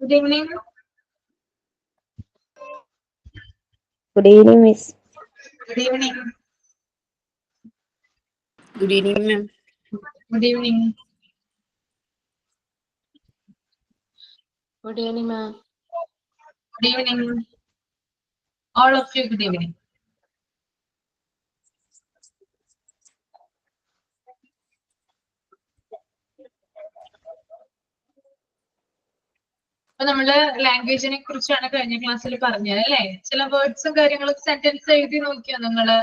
Good evening. Good evening, Miss. Good evening. Good evening, ma'am. Good evening. Good evening, ma'am. Good evening. All of you, good evening. അപ്പൊ നമ്മള് ലാംഗ്വേജിനെ കുറിച്ചാണ് കഴിഞ്ഞ ക്ലാസ്സിൽ പറഞ്ഞത് അല്ലേ? ചില വേർഡ്സും കാര്യങ്ങളും സെന്റൻസ് എഴുതി നോക്കിയോ നിങ്ങള്?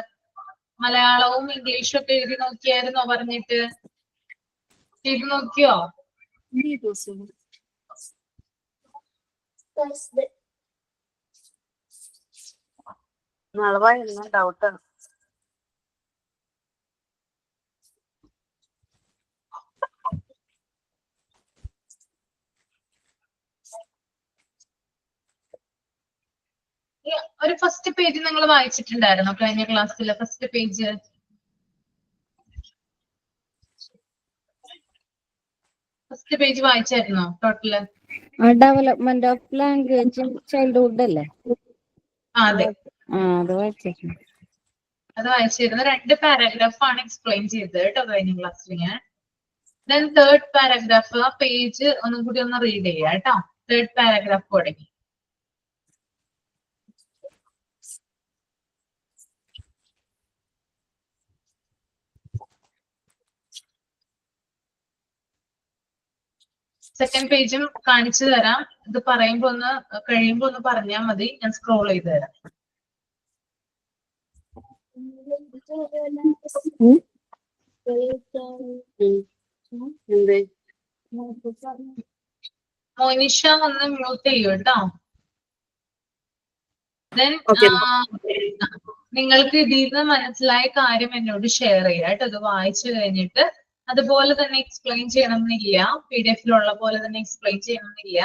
മലയാളവും ഇംഗ്ലീഷും ഒക്കെ എഴുതി നോക്കിയായിരുന്നോ പറഞ്ഞിട്ട്? എഴുതി നോക്കിയോ? നാളെ ഡൗട്ടാണ്. ഒരു ഫസ്റ്റ് പേജ് നിങ്ങൾ വായിച്ചിട്ടുണ്ടായിരുന്നോ കഴിഞ്ഞ ക്ലാസ്സിലെ ഫസ്റ്റ് പേജ്? ഫസ്റ്റ് പേജ് വായിച്ചായിരുന്നോ total? Development of language in childhood അല്ലേ? അതെ, അത് വായിച്ചിരുന്നു. അത് വായിച്ചിരുന്നു. 2 പാരാഗ്രാഫ് ആണ് എക്സ്പ്ലെയിൻ ചെയ്തത് കേട്ടോ കഴിഞ്ഞ ക്ലാസ്സിൽ ഞാൻ. ദെൻ തേർഡ് പാരാഗ്രാഫ് ആ പേജ് ഒന്നും കൂടി ഒന്ന് റീഡ് ചെയ്യാം കേട്ടോ. തേർഡ് പാരാഗ്രാഫ് തുടങ്ങി. സെക്കൻഡ് പേജും കാണിച്ചു തരാം. ഇത് പറയുമ്പോ ഒന്ന് കഴിയുമ്പോ ഒന്ന് പറഞ്ഞാൽ മതി, ഞാൻ സ്ക്രോൾ ചെയ്ത് തരാം. മോനിഷ ഒന്ന് മ്യൂട്ട് ചെയ്യൂ കേട്ടോ. ദെൻ നിങ്ങൾക്ക് ഇതിൽ നിന്ന് മനസ്സിലായ കാര്യം എന്നോട് ഷെയർ ചെയ്യാം കേട്ടോ. ഇത് വായിച്ചു കഴിഞ്ഞിട്ട് അതുപോലെ തന്നെ എക്സ്പ്ലെയിൻ ചെയ്യണമെന്നില്ല, PDF-ലുള്ള പോലെ തന്നെ എക്സ്പ്ലെയിൻ ചെയ്യണമെന്നില്ല.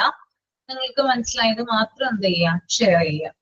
നിങ്ങൾക്ക് മനസ്സിലായത് മാത്രം എന്ത് ചെയ്യാം, ഷെയർ ചെയ്യാം.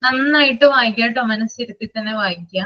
നന്നായിട്ട് വായിക്കുക കേട്ടോ, മനസ്സിരുത്തി തന്നെ വായിക്കുക.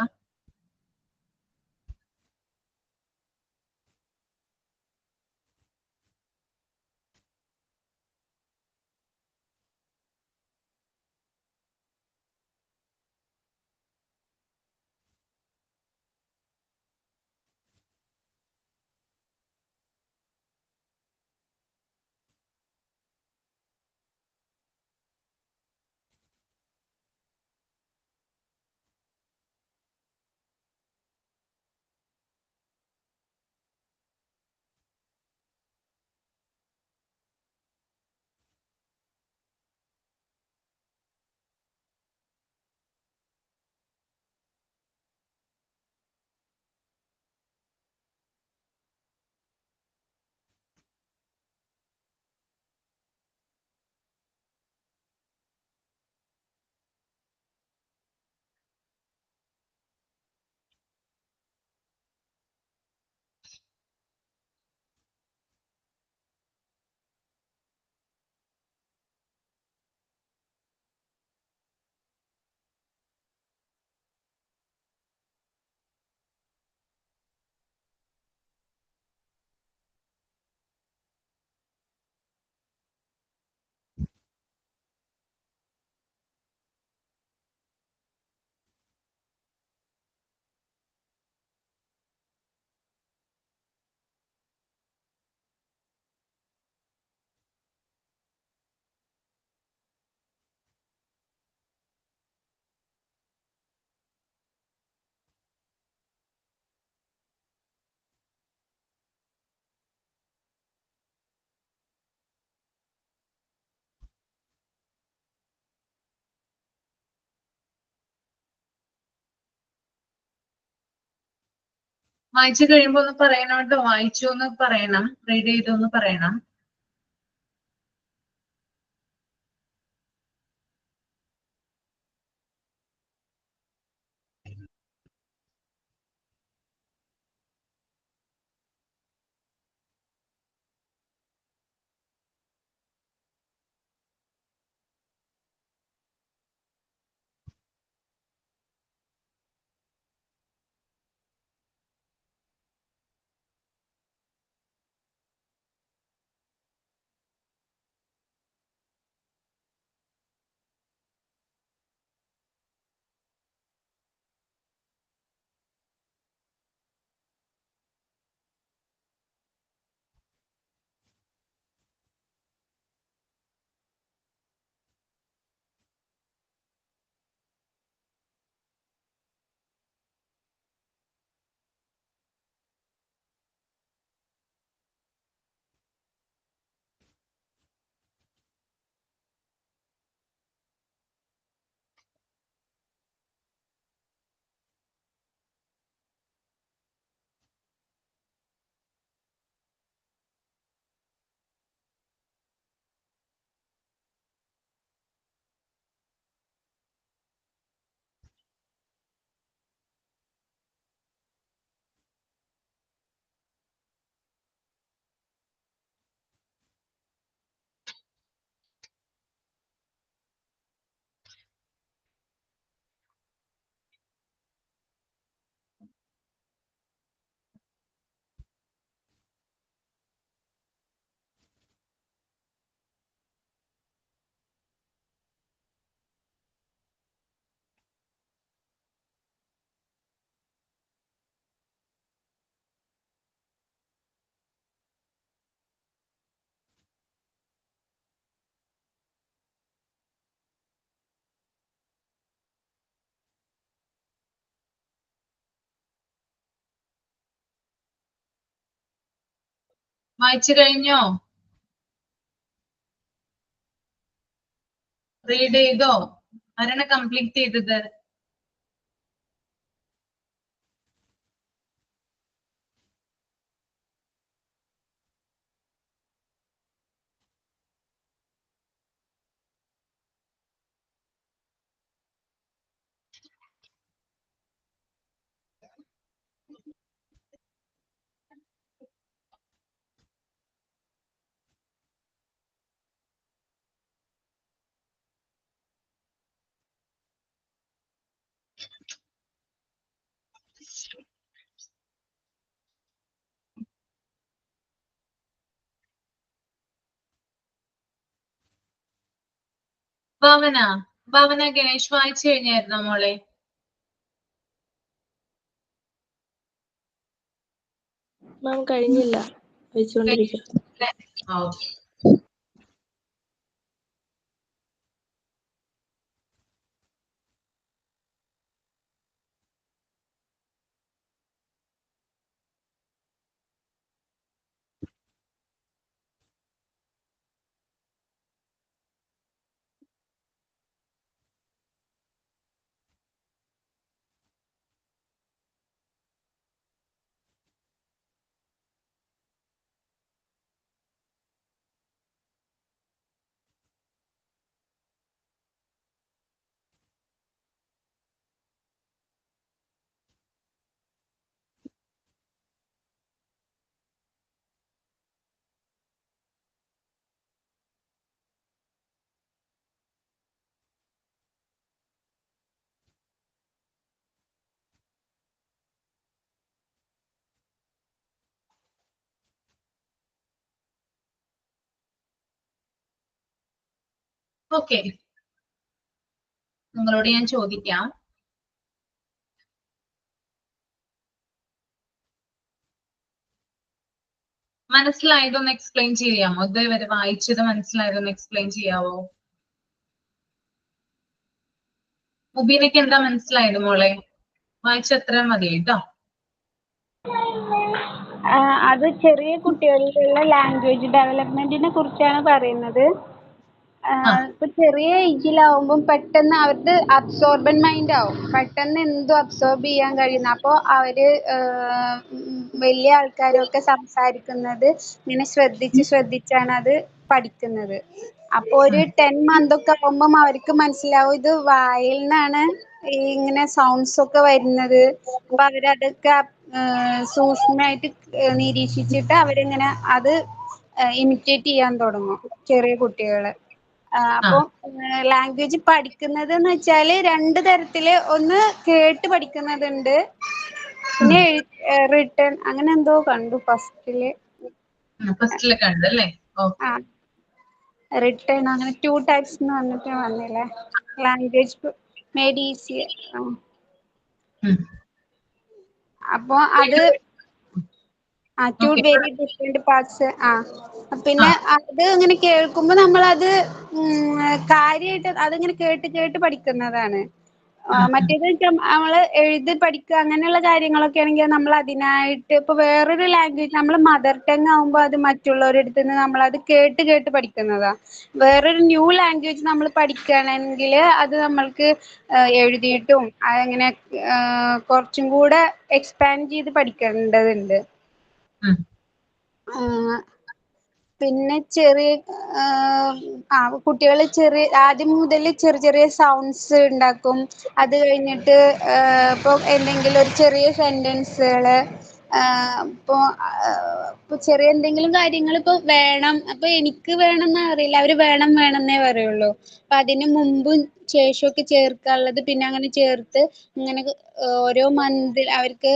വായിച്ചു കഴിയുമ്പോ ഒന്ന് പറയണം കേട്ടോ. വായിച്ചു എന്ന് പറയണം, റീഡ് ചെയ്തു എന്ന് പറയണം. വായിച്ചു കഴിഞ്ഞോ? റീഡ് ചെയ്തോ? ആരാണ് കംപ്ലീറ്റ് ചെയ്തത്? ഭാവന, ഭാവന ഗണേഷ് വായിച്ചു കഴിഞ്ഞായിരുന്നോ മോളെ? മാം കഴിഞ്ഞില്ല, വായിച്ചുകൊണ്ടിരിക്കുക. ഓക്കെ, നിങ്ങളോട് ഞാൻ ചോദിക്കാം. മനസ്സിലായതൊന്ന് എക്സ്പ്ലെയിൻ ചെയ്യാമോ? ഇതുവരെ വായിച്ചത് മനസ്സിലായതൊന്ന് എക്സ്പ്ലെയിൻ ചെയ്യാവോ? മുബീനയ്ക്ക് എന്താ മനസ്സിലായത് മോളെ? വായിച്ചത്ര മതി കേട്ടോ. അത് ചെറിയ കുട്ടികളിലുള്ള ലാംഗ്വേജ് ഡെവലപ്മെന്റിനെ കുറിച്ചാണ് പറയുന്നത്. ഇപ്പൊ ചെറിയ ഏജിലാവുമ്പം പെട്ടെന്ന് അവർക്ക് അബ്സോർബൻ മൈൻഡ് ആവും. പെട്ടെന്ന് എന്തും അബ്സോർബ് ചെയ്യാൻ കഴിയുന്ന. അപ്പൊ അവര് വലിയ ആൾക്കാരൊക്കെ സംസാരിക്കുന്നത് ഇങ്ങനെ ശ്രദ്ധിച്ചാണ് അത് പഠിക്കുന്നത്. അപ്പൊ ഒരു 10 month ഒക്കെ ആവുമ്പം അവർക്ക് മനസ്സിലാവും ഇത് വായിൽ നിന്നാണ് ഇങ്ങനെ സൗണ്ട്സ് ഒക്കെ വരുന്നത്. അപ്പൊ അവരതൊക്കെ സൂക്ഷ്മമായിട്ട് നിരീക്ഷിച്ചിട്ട് അവരിങ്ങനെ അത് ഇമിറ്റേറ്റ് ചെയ്യാൻ തുടങ്ങും ചെറിയ കുട്ടികള്. അപ്പം ലാംഗ്വേജ് പഠിക്കുന്നത് എന്ന് വെച്ചാല് 2 തരത്തില്. ഒന്ന് കേട്ട് പഠിക്കുന്നതുണ്ട്, പിന്നെ റിട്ടൺ അങ്ങനെ എന്തോ കണ്ടു ഫസ്റ്റില്. ഫസ്റ്റില് കണ്ടല്ലേ? ആ റിട്ടേൺ അങ്ങനെ 2 types എന്ന് പറഞ്ഞിട്ട് വന്നില്ലേ ലാംഗ്വേജ് മേഡ് ഈസി. അപ്പൊ അത് 2 very different parts. പിന്നെ അത് ഇങ്ങനെ കേൾക്കുമ്പോ നമ്മളത് കാര്യമായിട്ട് അതിങ്ങനെ കേട്ട് പഠിക്കുന്നതാണ്. മറ്റേത് നമ്മള് എഴുതി പഠിക്കുക അങ്ങനെയുള്ള കാര്യങ്ങളൊക്കെ ആണെങ്കിൽ നമ്മൾ അതിനായിട്ട് ഇപ്പൊ വേറൊരു ലാംഗ്വേജ് നമ്മള് മദർ ടങ് ആവുമ്പോ അത് മറ്റുള്ളവരുടെ അടുത്ത് നിന്ന് നമ്മളത് കേട്ട് പഠിക്കുന്നതാ. വേറൊരു ന്യൂ ലാംഗ്വേജ് നമ്മൾ പഠിക്കുകയാണെങ്കിൽ അത് നമ്മൾക്ക് എഴുതിയിട്ടും അതങ്ങനെ കുറച്ചും കൂടെ എക്സ്പാൻഡ് ചെയ്ത് പഠിക്കേണ്ടതുണ്ട്. പിന്നെ കുട്ടികൾ ആദ്യം മുതൽ ചെറിയ സൗണ്ട്സ് ഉണ്ടാക്കും. അത് കഴിഞ്ഞിട്ട് ഇപ്പോൾ എന്തെങ്കിലും ഒരു ചെറിയ സെന്റൻസുകൾ ഇപ്പോൾ ചെറിയ എന്തെങ്കിലും കാര്യങ്ങൾ ഇപ്പോൾ വേണം, അപ്പോൾ എനിക്ക് വേണമെന്ന് അറിയില്ല, അവർ വേണമെന്നേ പറയുള്ളൂ. അപ്പം അതിന് മുമ്പും ശേഷമൊക്കെ ചേർക്കാനുള്ളത് പിന്നെ അങ്ങനെ ചേർത്ത് ഇങ്ങനെ ഓരോ മന്തിൽ അവർക്ക്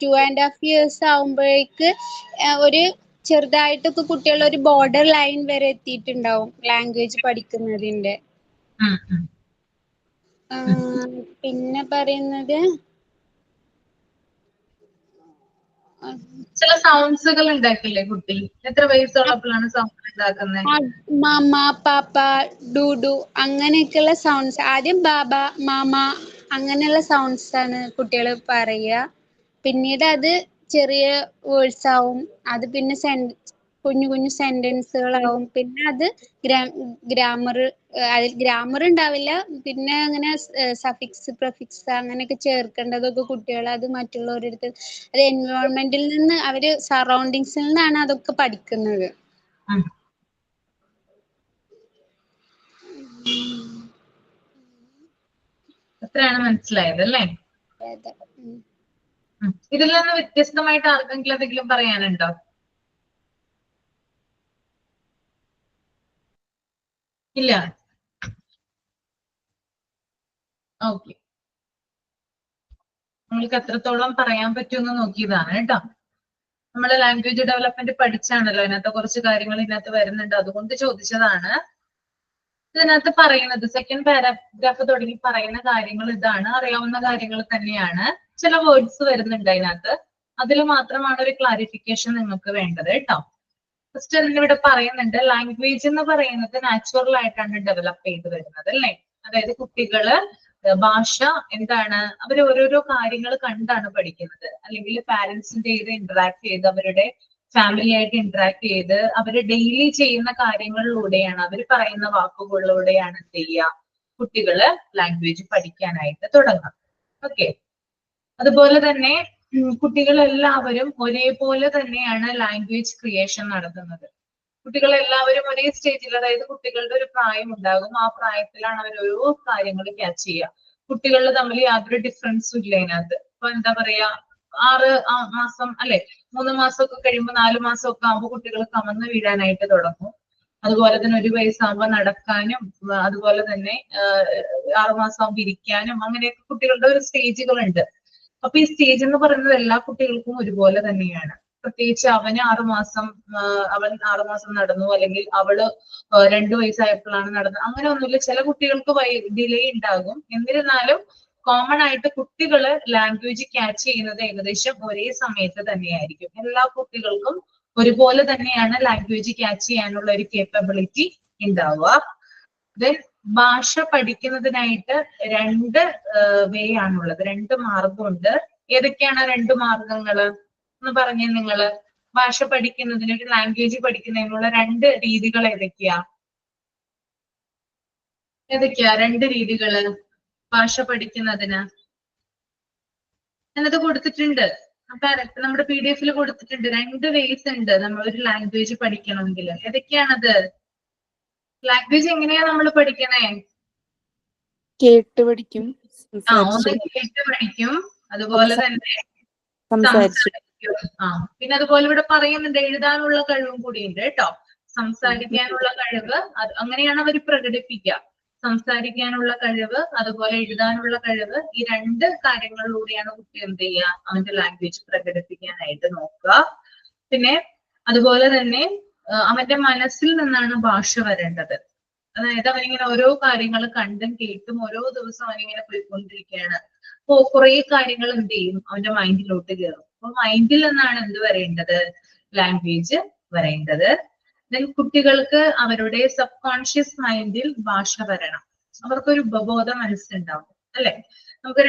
2.5 years ആവുമ്പോഴേക്ക് ഒരു ചെറുതായിട്ടൊക്കെ കുട്ടികൾ ഒരു ബോർഡർ ലൈൻ വരെ എത്തിയിട്ടുണ്ടാവും ലാംഗ്വേജ് പഠിക്കുന്നതിന്റെ. പിന്നെ പറയുന്നത് ചില സൗണ്ട്സുകൾ ഉണ്ടാക്കില്ലേ കുട്ടി? എത്ര വയസ്സുള്ളപ്പോഴാണ് സൗണ്ട് ഉണ്ടാക്കുന്നത്? മാമ, പാപ്പ, ഡൂഡു അങ്ങനെയൊക്കെയുള്ള സൗണ്ട്സ്. ആദ്യം ബാബ, മാമ അങ്ങനെയുള്ള സൗണ്ട്സ് ആണ് കുട്ടികൾ പറയുക. പിന്നീട് അത് ചെറിയ വേർഡ്സ് ആവും. അത് പിന്നെ കുഞ്ഞു സെന്റൻസുകളാവും. പിന്നെ അത് അതിൽ ഗ്രാമർ ഉണ്ടാവില്ല. പിന്നെ അങ്ങനെ സഫിക്സ് പ്രിഫിക്സ് അങ്ങനെയൊക്കെ ചേർക്കേണ്ടതൊക്കെ കുട്ടികൾ അത് മറ്റുള്ളവരുടെ അടുത്ത് അത് എൻവയോൺമെന്റിൽ നിന്ന് അവര് സറൗണ്ടിങ്സിൽ നിന്നാണ് അതൊക്കെ പഠിക്കുന്നത്. അത്രയാണ് മനസ്സിലായത് അല്ലേ? ഇതിൽ നിന്ന് വ്യത്യസ്തമായിട്ട് ആർക്കെങ്കിലും എന്തെങ്കിലും പറയാനുണ്ടോ? ഇല്ല. ഓക്കെ, നിങ്ങൾക്ക് എത്രത്തോളം പറയാൻ പറ്റുമെന്ന് നോക്കിയതാണ് കേട്ടോ. നമ്മള് ലാംഗ്വേജ് ഡെവലപ്മെന്റ് പഠിച്ചാണല്ലോ, ഇതിനകത്ത് കുറച്ച് കാര്യങ്ങൾ ഇതിനകത്ത് വരുന്നുണ്ട്, അതുകൊണ്ട് ചോദിച്ചതാണ്. ഇതിനകത്ത് പറയുന്നത് സെക്കൻഡ് പാരാഗ്രാഫ് തുടങ്ങി പറയുന്ന കാര്യങ്ങൾ ഇതാണ്, അറിയാവുന്ന കാര്യങ്ങൾ തന്നെയാണ്. ചില വേർഡ്സ് വരുന്നുണ്ട് അതിനകത്ത്, അതിൽ മാത്രമാണ് ഒരു ക്ലാരിഫിക്കേഷൻ നിങ്ങൾക്ക് വേണ്ടത് കേട്ടോ. ഫസ്റ്റ് ഇവിടെ പറയുന്നുണ്ട്, ലാംഗ്വേജ് എന്ന് പറയുന്നത് നാച്ചുറൽ ആയിട്ടാണ് ഡെവലപ്പ് ചെയ്ത് വരുന്നത് അല്ലേ? അതായത് കുട്ടികള് ഭാഷ എന്താണ്, അവർ ഓരോരോ കാര്യങ്ങൾ കണ്ടാണ് പഠിക്കുന്നത്, അല്ലെങ്കിൽ പാരന്റ്സിന്റെ ഇത് ഇന്ററാക്ട് ചെയ്ത് അവരുടെ ഫാമിലി ആയിട്ട് ഇന്ററാക്ട് ചെയ്ത് അവര് ഡെയിലി ചെയ്യുന്ന കാര്യങ്ങളിലൂടെയാണ്, അവർ പറയുന്ന വാക്കുകളിലൂടെയാണ് എന്ത് ചെയ്യുക, കുട്ടികള് ലാംഗ്വേജ് പഠിക്കാനായിട്ട് തുടങ്ങും. ഓക്കെ, അതുപോലെ തന്നെ കുട്ടികളെല്ലാവരും ഒരേപോലെ തന്നെയാണ് ലാംഗ്വേജ് ക്രിയേഷൻ നടത്തുന്നത്. കുട്ടികളെല്ലാവരും ഒരേ സ്റ്റേജിൽ, അതായത് കുട്ടികളുടെ ഒരു പ്രായം ഉണ്ടാകും, ആ പ്രായത്തിലാണ് അവർ ഓരോ കാര്യങ്ങൾ ക്യാച്ച് ചെയ്യുക. കുട്ടികൾ തമ്മിൽ യാതൊരു ഡിഫറൻസും ഇല്ല അതിനകത്ത്. ഇപ്പൊ എന്താ പറയാ, 6 മാസം അല്ലെ 3 മാസമൊക്കെ കഴിയുമ്പോൾ 4 മാസമൊക്കെ ആകുമ്പോൾ കുട്ടികൾ കമന്ന് വീഴാനായിട്ട് തുടങ്ങും. അതുപോലെ തന്നെ 1 വയസ്സാകുമ്പോൾ നടക്കാനും, അതുപോലെ തന്നെ 6 മാസം ആകുമ്പോൾ ഇരിക്കാനും, അങ്ങനെയൊക്കെ കുട്ടികളുടെ ഒരു സ്റ്റേജുകളുണ്ട്. അപ്പൊ ഈ സ്റ്റേജ് എന്ന് പറയുന്നത് എല്ലാ കുട്ടികൾക്കും ഒരുപോലെ തന്നെയാണ്. പ്രത്യേകിച്ച് അവൻ 6 മാസം നടന്നു, അല്ലെങ്കിൽ അവള് 2 വയസ്സായപ്പോഴാണ് നടന്നത്, അങ്ങനെ ഒന്നുമില്ല. ചില കുട്ടികൾക്ക് ഡിലേ ഉണ്ടാകും. എന്നിരുന്നാലും കോമൺ ആയിട്ട് കുട്ടികള് ലാംഗ്വേജ് ക്യാച്ച് ചെയ്യുന്നത് ഏകദേശം ഒരേ സമയത്ത് തന്നെയായിരിക്കും. എല്ലാ കുട്ടികൾക്കും ഒരുപോലെ തന്നെയാണ് ലാംഗ്വേജ് ക്യാച്ച് ചെയ്യാനുള്ള ഒരു കേപ്പബിലിറ്റി ഉണ്ടാവുക. ദെൻ ഭാഷ പഠിക്കുന്നതിനായിട്ട് 2 വേ ആണുള്ളത്, 2 മാർഗമുണ്ട്. ഏതൊക്കെയാണ് 2 മാർഗങ്ങള് എന്ന് പറഞ്ഞേ നിങ്ങള്? ഭാഷ പഠിക്കുന്നതിന്, ഒരു ലാംഗ്വേജ് പഠിക്കുന്നതിനുള്ള 2 രീതികൾ ഏതൊക്കെയാ? ഏതൊക്കെയാ 2 രീതികള് ഭാഷ പഠിക്കുന്നതിന്? ഞാനത് കൊടുത്തിട്ടുണ്ട്. നമ്മുടെ PDF കൊടുത്തിട്ടുണ്ട്. 2 വേസ് ഉണ്ട് നമ്മൾ ഒരു ലാംഗ്വേജ് പഠിക്കണമെങ്കിൽ. ഏതൊക്കെയാണത്? ലാംഗ്വേജ് എങ്ങനെയാ നമ്മൾ പഠിക്കണേ? കേട്ട് പഠിക്കും, ഒന്ന് കേട്ട് പഠിക്കും, അതുപോലെ തന്നെ സംസാരിച്ചു. സംസാരിക്കും. പിന്നെ അതുപോലെ ഇവിടെ പറയുന്നുണ്ട് എഴുതാനുള്ള കഴിവും കൂടി ഉണ്ട് കേട്ടോ. സംസാരിക്കാനുള്ള കഴിവ് അങ്ങനെയാണ് അവർ പ്രകടിപ്പിക്കുക. സംസാരിക്കാനുള്ള കഴിവ്, അതുപോലെ എഴുതാനുള്ള കഴിവ്, ഈ 2 കാര്യങ്ങളിലൂടെയാണ് കുട്ടി എന്ത് ചെയ്യുക, അവന്റെ ലാംഗ്വേജ് പ്രകടിപ്പിക്കാനായിട്ട് നോക്കുക. പിന്നെ അതുപോലെ തന്നെ അവന്റെ മനസ്സിൽ നിന്നാണ് ഭാഷ വരേണ്ടത്. അതായത് അവനിങ്ങനെ ഓരോ കാര്യങ്ങൾ കണ്ടും കേട്ടും ഓരോ ദിവസം അവനിങ്ങനെ പോയിക്കൊണ്ടിരിക്കുകയാണ്. അപ്പോ കുറെ കാര്യങ്ങൾ എന്ത് ചെയ്യും, അവന്റെ മൈൻഡിലോട്ട് കയറും. അപ്പൊ മൈൻഡിൽ നിന്നാണ് എന്ത് വരേണ്ടത്, ലാംഗ്വേജ് വരേണ്ടത്. ദെൻ കുട്ടികൾക്ക് അവരുടെ സബ് കോൺഷ്യസ് മൈൻഡിൽ ഭാഷ വരണം. അവർക്കൊരു ഉപബോധ മനസ്സുണ്ടാവും അല്ലെ. നമുക്ക്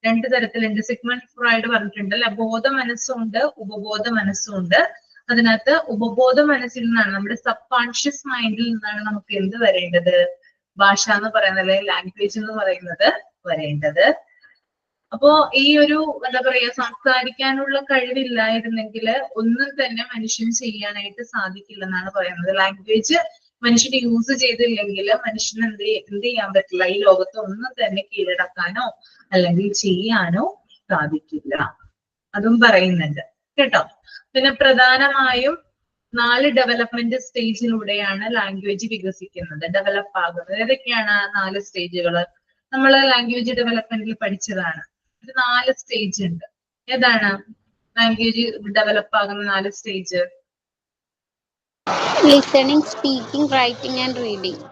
രണ്ട് തരത്തിലുണ്ട്. സിഗ്മണ്ട് ഫ്രോയിഡ് പറഞ്ഞിട്ടുണ്ട് അല്ലെ, ബോധ മനസ്സുണ്ട്, ഉപബോധ മനസ്സുണ്ട്. അതിനകത്ത് ഉപബോധ മനസ്സിൽ നിന്നാണ്, നമ്മുടെ സബ് കോൺഷ്യസ് മൈൻഡിൽ നിന്നാണ് നമുക്ക് എന്ത് വരേണ്ടത്, ഭാഷ എന്ന് പറയുന്നത് അല്ലെങ്കിൽ ലാംഗ്വേജ് എന്ന് പറയുന്നത് വരേണ്ടത്. അപ്പോ ഈ ഒരു എന്താ പറയാ, സംസാരിക്കാനുള്ള കഴിവില്ലായിരുന്നെങ്കിൽ ഒന്നും തന്നെ മനുഷ്യന് ചെയ്യാനായിട്ട് സാധിക്കില്ലെന്നാണ് പറയുന്നത്. ലാംഗ്വേജ് മനുഷ്യന് യൂസ് ചെയ്തില്ലെങ്കിൽ മനുഷ്യന് എന്ത് ചെയ്യാൻ പറ്റില്ല, ഈ ലോകത്ത് ഒന്നും തന്നെ കീഴടക്കാനോ അല്ലെങ്കിൽ ചെയ്യാനോ സാധിക്കില്ല. അതും പറയുന്നുണ്ട് കേട്ടോ. പിന്നെ പ്രധാനമായും 4 ഡെവലപ്മെന്റ് സ്റ്റേജിലൂടെയാണ് ലാംഗ്വേജ് വികസിക്കുന്നത്, ഡെവലപ്പ് ആകുന്നത്. ഏതൊക്കെയാണ് 4 സ്റ്റേജുകൾ? നമ്മൾ ലാംഗ്വേജ് ഡെവലപ്മെന്റിൽ പഠിച്ചതാണ്. 4 സ്റ്റേജ് ഉണ്ട്. ഏതാണ് ലാംഗ്വേജ് ഡെവലപ്പ് ആകുന്ന 4 stage? Listening, speaking, writing and reading.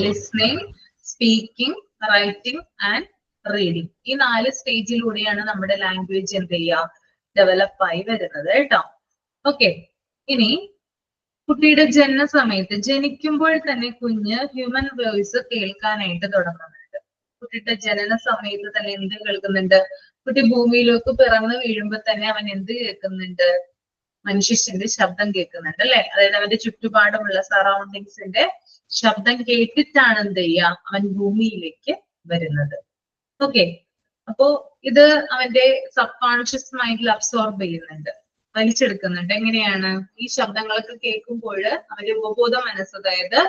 Listening, speaking, writing and reading. ഈ 4 സ്റ്റേജിലൂടെയാണ് നമ്മുടെ ലാംഗ്വേജ് എന്ത് ചെയ്യുക, ഡെവലപ്പ് ആയി വരുന്നത് കേട്ടോ. ഓക്കെ. ഇനി കുട്ടിയുടെ ജനന സമയത്ത്, ജനിക്കുമ്പോൾ തന്നെ കുഞ്ഞ് ഹ്യൂമൻ വോയിസ് കേൾക്കാനായിട്ട് തുടങ്ങുന്നുണ്ട്. കുട്ടിയുടെ ജനന സമയത്ത് തന്നെ എന്ത് കേൾക്കുന്നുണ്ട്? കുട്ടി ഭൂമിയിലേക്ക് പിറന്നു വീഴുമ്പോ തന്നെ അവൻ എന്ത് കേൾക്കുന്നുണ്ട്? മനുഷ്യന്റെ ശബ്ദം കേൾക്കുന്നുണ്ട് അല്ലെ. അതായത് അവന്റെ ചുറ്റുപാടുമുള്ള സറൗണ്ടിങ്സിന്റെ ശബ്ദം കേട്ടിട്ടാണ് എന്ത് ചെയ്യുക, അവൻ ഭൂമിയിലേക്ക് വരുന്നത്. ഓക്കെ. അപ്പോ ഇത് അവന്റെ സബ് കോൺഷ്യസ് മൈൻഡിൽ അബ്സോർബ് ചെയ്യുന്നുണ്ട്, വലിച്ചെടുക്കുന്നുണ്ട്. എങ്ങനെയാണ്? ഈ ശബ്ദങ്ങളൊക്കെ കേൾക്കുമ്പോൾ അവന്റെ ഉപബോധ മനസ്സ്, അതായത്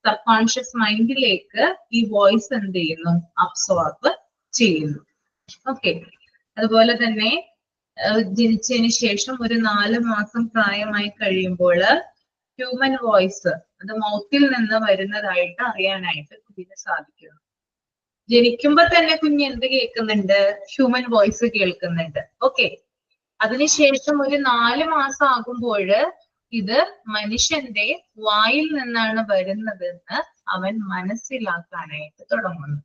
സബ് കോൺഷ്യസ് മൈൻഡിലേക്ക് ഈ വോയിസ് എന്ത് ചെയ്യുന്നു, അബ്സോർബ് ചെയ്യുന്നു. ഓക്കെ. അതുപോലെ തന്നെ ജനിച്ചതിന് ശേഷം ഒരു 4 മാസം പ്രായമായി കഴിയുമ്പോൾ ഹ്യൂമൻ വോയിസ് അത് മൗത്തിൽ നിന്ന് വരുന്നതായിട്ട് അറിയാനായിട്ട് കുഞ്ഞിന് സാധിക്കുന്നു. ജനിക്കുമ്പോ തന്നെ കുഞ്ഞ് എന്ത് കേൾക്കുന്നുണ്ട്? ഹ്യൂമൻ വോയിസ് കേൾക്കുന്നുണ്ട്. ഓക്കെ. അതിനുശേഷം ഒരു 4 മാസം ആകുമ്പോൾ ഇത് മനുഷ്യന്റെ വായിൽ നിന്നാണ് വരുന്നതെന്ന് അവൻ മനസ്സിലാക്കാനായിട്ട് തുടങ്ങുന്നു.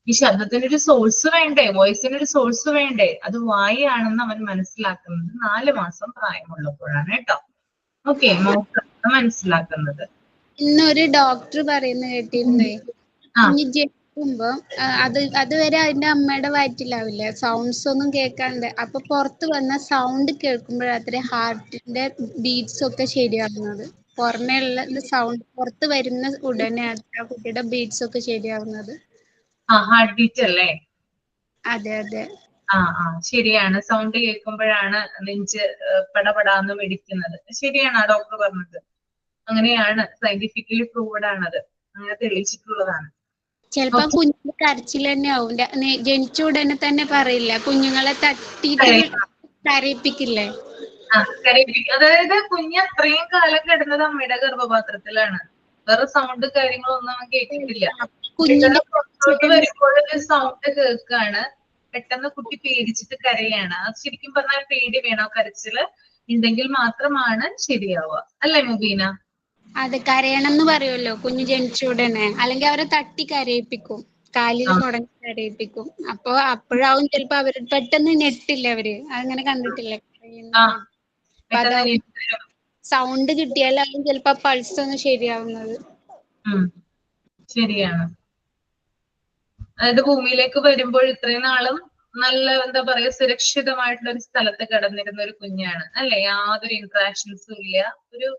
ഈ ശബ്ദത്തിനൊരു സോഴ്സ് വേണ്ടേ, വോയിസിനൊരു സോഴ്സ് വേണ്ടേ? അത് വായാണെന്ന് അവൻ മനസ്സിലാക്കുന്നത് 4 മാസം പ്രായമുള്ളപ്പോഴാണ് കേട്ടോ. ഓക്കെ. മനസ്സിലാക്കുന്നത്. ഇന്നൊരു ഡോക്ടർ പറയുന്ന കേട്ടിരുന്നേ, കുഞ്ഞ് ജനിക്കുമ്പോ അതുവരെ അതിന്റെ അമ്മയുടെ വയറ്റിലാവില്ല, സൗണ്ട്സ് ഒന്നും കേൾക്കാണ്ട്. അപ്പൊ പുറത്ത് വന്ന സൗണ്ട് കേൾക്കുമ്പോഴത്രേ ഹാർട്ടിന്റെ ബീറ്റ്സ് ഒക്കെ ശരിയാവുന്നത്. പുറമേയുള്ള സൗണ്ട് പുറത്ത് വരുന്ന ഉടനെ ആ കുട്ടിയുടെ ബീറ്റ്സ് ഒക്കെ ശരിയാവുന്നത്. ഹാർട്ട് ബീറ്റ് അല്ലേ? അതെ അതെ. ശരിയാണ്. സൗണ്ട് കേൾക്കുമ്പോഴാണ് നെഞ്ച് പടപടാന്ന് മിടിക്കുന്നത്. ശരിയാണ് ആ ഡോക്ടർ പറഞ്ഞത്. അങ്ങനെയാണ്, സയന്റിഫിക്കലി പ്രൂവ്ഡ് ആണത്, അങ്ങനെ തെളിയിച്ചിട്ടുള്ളതാണ്. ചിലപ്പോ കുഞ്ഞിന്റെ കരച്ചിൽ തന്നെ ആവും. ജനിച്ച ഉടനെ തന്നെ പറയില്ല, കുഞ്ഞുങ്ങളെ തട്ടിയിട്ട് കരയിപ്പിക്കില്ലേ? അതായത് കുഞ്ഞ് അത്രയും കാലം കിടന്നത് അമ്മയുടെ ഗർഭപാത്രത്തിലാണ്. വേറെ സൗണ്ട് കാര്യങ്ങളൊന്നും അവൻ കേട്ടിട്ടില്ല. പുറത്തോട്ട് വരുമ്പോഴൊരു സൗണ്ട് കേൾക്കാണ്, പെട്ടെന്ന് കുട്ടി പേടിച്ചിട്ട് കരയാണ്. അത് ശരിക്കും പറഞ്ഞാൽ പേടി വേണോ? കരച്ചില് ഉണ്ടെങ്കിൽ മാത്രമാണ് ശരിയാവുക അല്ലേ മുബീന? അത് കരയണം എന്ന് പറയുമല്ലോ കുഞ്ഞ് ജനിച്ച ഉടനെ, അല്ലെങ്കിൽ അവരെ തട്ടി കരയിപ്പിക്കും, കാലിൽ മുടങ്ങി കരയിപ്പിക്കും. അപ്പോഴാവും ചിലപ്പോ അവര് പെട്ടെന്ന് ഞെട്ടില്ല, അവര് അങ്ങനെ കണ്ടിട്ടില്ലേ? സൗണ്ട് കിട്ടിയാലും ചിലപ്പോ പൾസ് ഒന്ന് ശരിയാവുന്നത്. ശരിയാണ്. അതായത് ഭൂമിയിലേക്ക് വരുമ്പോൾ ഇത്രയും നാളും നല്ല എന്താ പറയാ സുരക്ഷിതമായിട്ടുള്ള ഒരു സ്ഥലത്ത് കിടന്നിരുന്ന ഒരു കുഞ്ഞാണ് അല്ലെ. യാതൊരു ഇന്ററാക്ഷൻസും ഇല്ല, ഒരു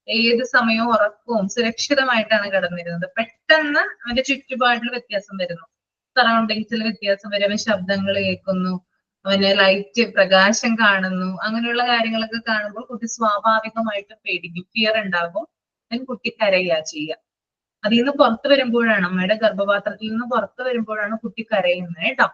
ഏത് സമയവും ഉറക്കവും സുരക്ഷിതമായിട്ടാണ് കിടന്നിരുന്നത്. പെട്ടെന്ന് അവന്റെ ചുറ്റുപാടിൽ വ്യത്യാസം വരുന്നു, സറൗണ്ടിങ്സിൽ വ്യത്യാസം വരും, അവൻ ശബ്ദങ്ങൾ കേൾക്കുന്നു, അവന് ലൈറ്റ് പ്രകാശം കാണുന്നു, അങ്ങനെയുള്ള കാര്യങ്ങളൊക്കെ കാണുമ്പോൾ കുട്ടി സ്വാഭാവികമായിട്ടും പേടിക്കും, ഫിയർ ഉണ്ടാകും, കുട്ടി കരയുക ചെയ്യുക. അതിൽ നിന്ന് പുറത്തു വരുമ്പോഴാണ്, അമ്മയുടെ ഗർഭപാത്രത്തിൽ നിന്ന് പുറത്തു വരുമ്പോഴാണ് കുട്ടി കരയുന്നത് കേട്ടോ.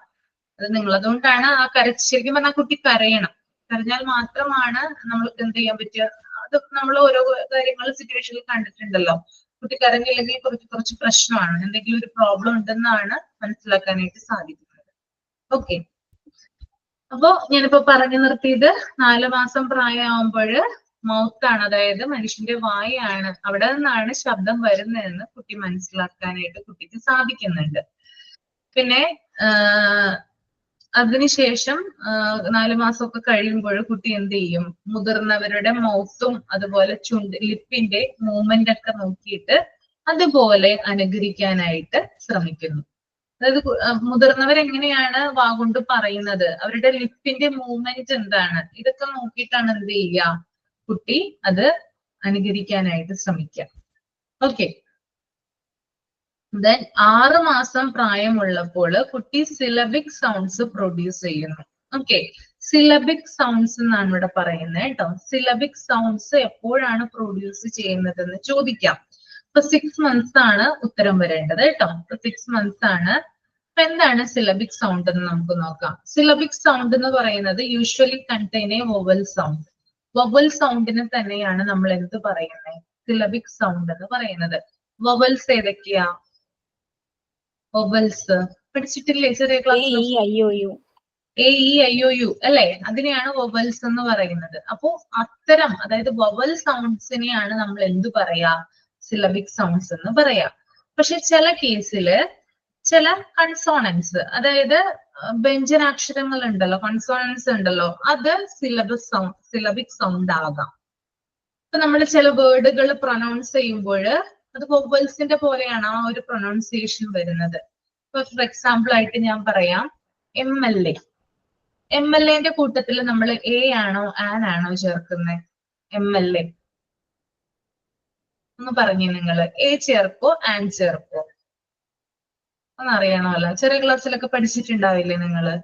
അത് നിങ്ങളതുകൊണ്ടാണ് ആ ശരിക്കും പറഞ്ഞാൽ കുട്ടി കരയണം. കരഞ്ഞാൽ മാത്രമാണ് നമ്മൾക്ക് എന്ത് ചെയ്യാൻ പറ്റുക. അത് നമ്മൾ ഓരോ കാര്യങ്ങൾ സിറ്റുവേഷനിൽ കണ്ടിട്ടുണ്ടല്ലോ. കുട്ടി കരഞ്ഞില്ലെങ്കിൽ കുറച്ച് പ്രശ്നമാണ്, എന്തെങ്കിലും ഒരു പ്രോബ്ലം ഉണ്ടെന്നാണ് മനസ്സിലാക്കാനായിട്ട് സാധിക്കുന്നത്. ഓക്കെ, അപ്പോ ഞാനിപ്പോ പറഞ്ഞു നിർത്തിയത് 4 മാസം പ്രായമാകുമ്പോൾ മൗത്താണ്, അതായത് മനുഷ്യന്റെ വായാണ്, അവിടെ നിന്നാണ് ശബ്ദം വരുന്നതെന്ന് കുട്ടി മനസ്സിലാക്കാനായിട്ട് കുട്ടിക്ക് സാധിക്കുന്നുണ്ട്. പിന്നെ അതിനുശേഷം 4 മാസമൊക്കെ കഴിയുമ്പോൾ കുട്ടി എന്ത് ചെയ്യും, മുതിർന്നവരുടെ മൗത്തും അതുപോലെ ലിപ്പിന്റെ മൂവ്മെന്റ് ഒക്കെ നോക്കിയിട്ട് അതുപോലെ അനുകരിക്കാനായിട്ട് ശ്രമിക്കുന്നു. അതായത് മുതിർന്നവരെങ്ങനെയാണ് വാഗൊണ്ട് പറയുന്നത്, അവരുടെ ലിപ്പിന്റെ മൂവ്മെന്റ് എന്താണ്, ഇതൊക്കെ നോക്കിയിട്ടാണ് എന്ത് ചെയ്യുക, കുട്ടി അത് അനുകരിക്കാനായിട്ട് ശ്രമിക്കുക. ഓക്കെ, ദെൻ 6 മാസം പ്രായമുള്ളപ്പോൾ കുട്ടി സിലബിക് സൗണ്ട്സ് പ്രൊഡ്യൂസ് ചെയ്യുന്നു. ഓക്കെ, സിലബിക് സൗണ്ട്സ് എന്നാണ് ഇവിടെ പറയുന്നത് കേട്ടോ. സിലബിക് സൗണ്ട്സ് എപ്പോഴാണ് പ്രൊഡ്യൂസ് ചെയ്യുന്നതെന്ന് ചോദിക്കാം. ഇപ്പൊ 6 months ആണ് ഉത്തരം വരേണ്ടത് കേട്ടോ. 6 months ആണ്. അപ്പൊ എന്താണ് സിലബിക് സൗണ്ട് എന്ന് നമുക്ക് നോക്കാം. സിലബിക് സൗണ്ട് എന്ന് പറയുന്നത് usually contain a vowel sound. Vowel സൗണ്ടിന് തന്നെയാണ് നമ്മൾ എന്ത് പറയുന്നത്, സിലബിക് സൗണ്ട് എന്ന് പറയുന്നത്. വൊവൽസ് ഏതൊക്കെയാ? വൊവൽസ് പഠിച്ചിട്ടില്ലേ ചെറിയ ക്ലാസ്സിൽ? A E I O U അല്ലെ, അതിനെയാണ് വൊവൽസ് എന്ന് പറയുന്നത്. അപ്പോ അത്തരം, അതായത് വൊവൽ സൗണ്ട്സിനെയാണ് നമ്മൾ എന്ത് പറയാ, സിലബിക് സൗണ്ട്സ് എന്ന് പറയാ. പക്ഷെ ചില കേസില് ചില കൺസോണൻസ്, അതായത് വ്യഞ്ജനാക്ഷരങ്ങൾ ഉണ്ടല്ലോ, കൺസോണൻസ് ഉണ്ടല്ലോ, അത് സിലബിക് സൗണ്ട് ആകാം. ഇപ്പൊ നമ്മൾ ചില വേർഡുകൾ പ്രൊനൗൺസ് ചെയ്യുമ്പോൾ അത് വൊവൽസിന്റെ പോലെയാണ് ആ ഒരു പ്രൊനൗൺസിയേഷൻ വരുന്നത്. ഇപ്പൊ ഫോർ എക്സാമ്പിൾ ആയിട്ട് ഞാൻ പറയാം, MLA. MLAന്റെ കൂട്ടത്തിൽ നമ്മൾ എ ആണോ ആൻ ആണോ ചേർക്കുന്നത്? MLA ഒന്ന് പറഞ്ഞേ നിങ്ങൾ, എ ചേർക്കോ ആൻ ചേർക്കോ? ഒന്നറിയണമല്ലോ, ചെറിയ ക്ലാസ്സിലൊക്കെ പഠിച്ചിട്ടുണ്ടാവില്ലേ നിങ്ങള്?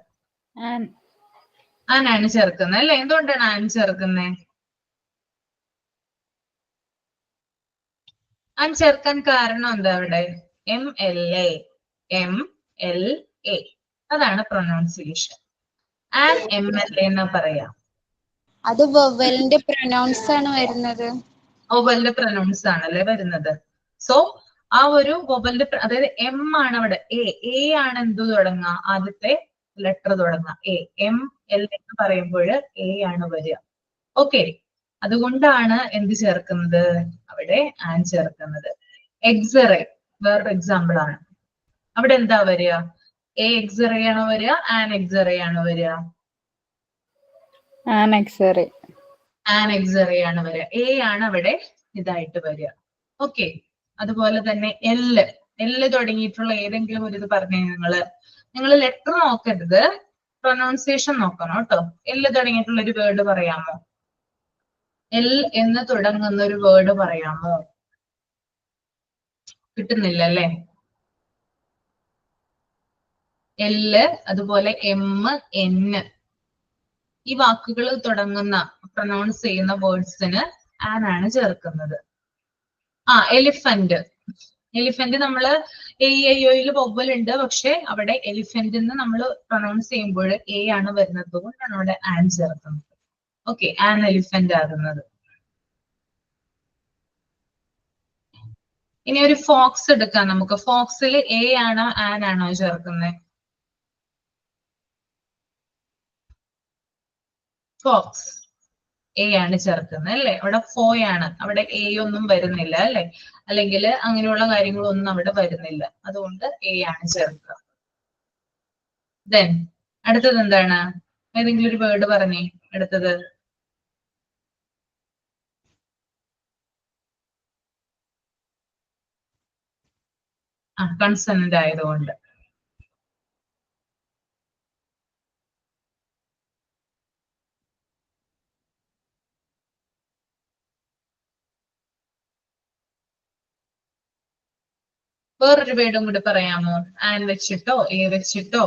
ആനാണ് ചേർക്കുന്നത് അല്ലെ? എന്തുകൊണ്ടാണ് ആൻ ചേർക്കുന്നത്? ആൻ ചേർക്കാൻ കാരണം എന്താ? അവിടെ MLA, MLA അതാണ് പ്രൊനൗൺസിയേഷൻ. ആൻ MLA എന്നാ പറയാം. അത് വൊവലിന്റെ പ്രൊനൗൺസ് ആണ് വരുന്നത്. വൊവലിന്റെ പ്രൊനൗൺസ് ആണല്ലേ വരുന്നത്. സോ ആ ഒരു വൊവലിന്റെ, അതായത് എം ആണ് അവിടെ, എ ആണ് എന്ത് തുടങ്ങുക, ആദ്യത്തെ ലെറ്റർ തുടങ്ങുക എ. ML എന്ന് പറയുമ്പോൾ എ ആണ് വരിക. ഓക്കെ, അതുകൊണ്ടാണ് എന്ത് ചേർക്കുന്നത്, അവിടെ ആൻ ചേർക്കുന്നത്. എക്സറേ വേറൊരു എക്സാമ്പിൾ ആണ്. അവിടെ എന്താ വരിക? എ എക്സറേ ആണോ വരിക, ആൻ എക്സറേ ആണോ വരിക? ആൻ എക്സറേ ആണ് വരിക. എ ആണ് അവിടെ ഇതായിട്ട് വരിക. ഓക്കെ, അതുപോലെ തന്നെ എല്ല് തുടങ്ങിയിട്ടുള്ള ഏതെങ്കിലും ഒരു ഇത് പറഞ്ഞേ. നിങ്ങൾ ലെറ്റർ നോക്കരുത്, പ്രൊനൗൺസിയേഷൻ നോക്കണം കേട്ടോ. എല്ല് തുടങ്ങിയിട്ടുള്ള ഒരു വേർഡ് പറയാമോ? എൽ എന്ന് തുടങ്ങുന്ന ഒരു വേർഡ് പറയാമോ? കിട്ടുന്നില്ല അല്ലേ? എല്ല്, അതുപോലെ എം, എൻ, ഈ വാക്കുകൾ തുടങ്ങുന്ന പ്രൊനൗൺസ് ചെയ്യുന്ന വേർഡ്സിന് ആൻ ആണ് ചേർക്കുന്നത്. എലിഫന്റ് നമ്മള് AIOയിൽ വൊവൽ ഉണ്ട്, പക്ഷെ അവിടെ എലിഫന്റ് എന്ന് നമ്മൾ പ്രൊനൗൺസ് ചെയ്യുമ്പോൾ എ ആണ് വരുന്നത് കൊണ്ടാണ് അവിടെ ആൻ ചേർക്കുന്നത്. ഓക്കെ, ആൻ എലിഫന്റ് ആകുന്നത്. ഇനി ഒരു ഫോക്സ് എടുക്കാം നമുക്ക്. ഫോക്സിൽ എ ആണോ ആൻ ആണോ ചേർക്കുന്നത്? ഫോക്സ് എ ആണ് ചേർക്കുന്നത് അല്ലെ? അവിടെ ഫോയാണ്, അവിടെ എ ഒന്നും വരുന്നില്ല അല്ലെ? അല്ലെങ്കിൽ അങ്ങനെയുള്ള കാര്യങ്ങളൊന്നും അവിടെ വരുന്നില്ല, അതുകൊണ്ട് എ ആണ് ചേർക്കുക. ദെൻ അടുത്തത് എന്താണ്? ഏതെങ്കിലും ഒരു വേർഡ് പറഞ്ഞേ അടുത്തത്. കൺസണന്റ് ആയതുകൊണ്ട്. വേറൊരു വേർഡും കൂടി പറയാമോ? ആൻ വെച്ചിട്ടോ എ വെച്ചിട്ടോ?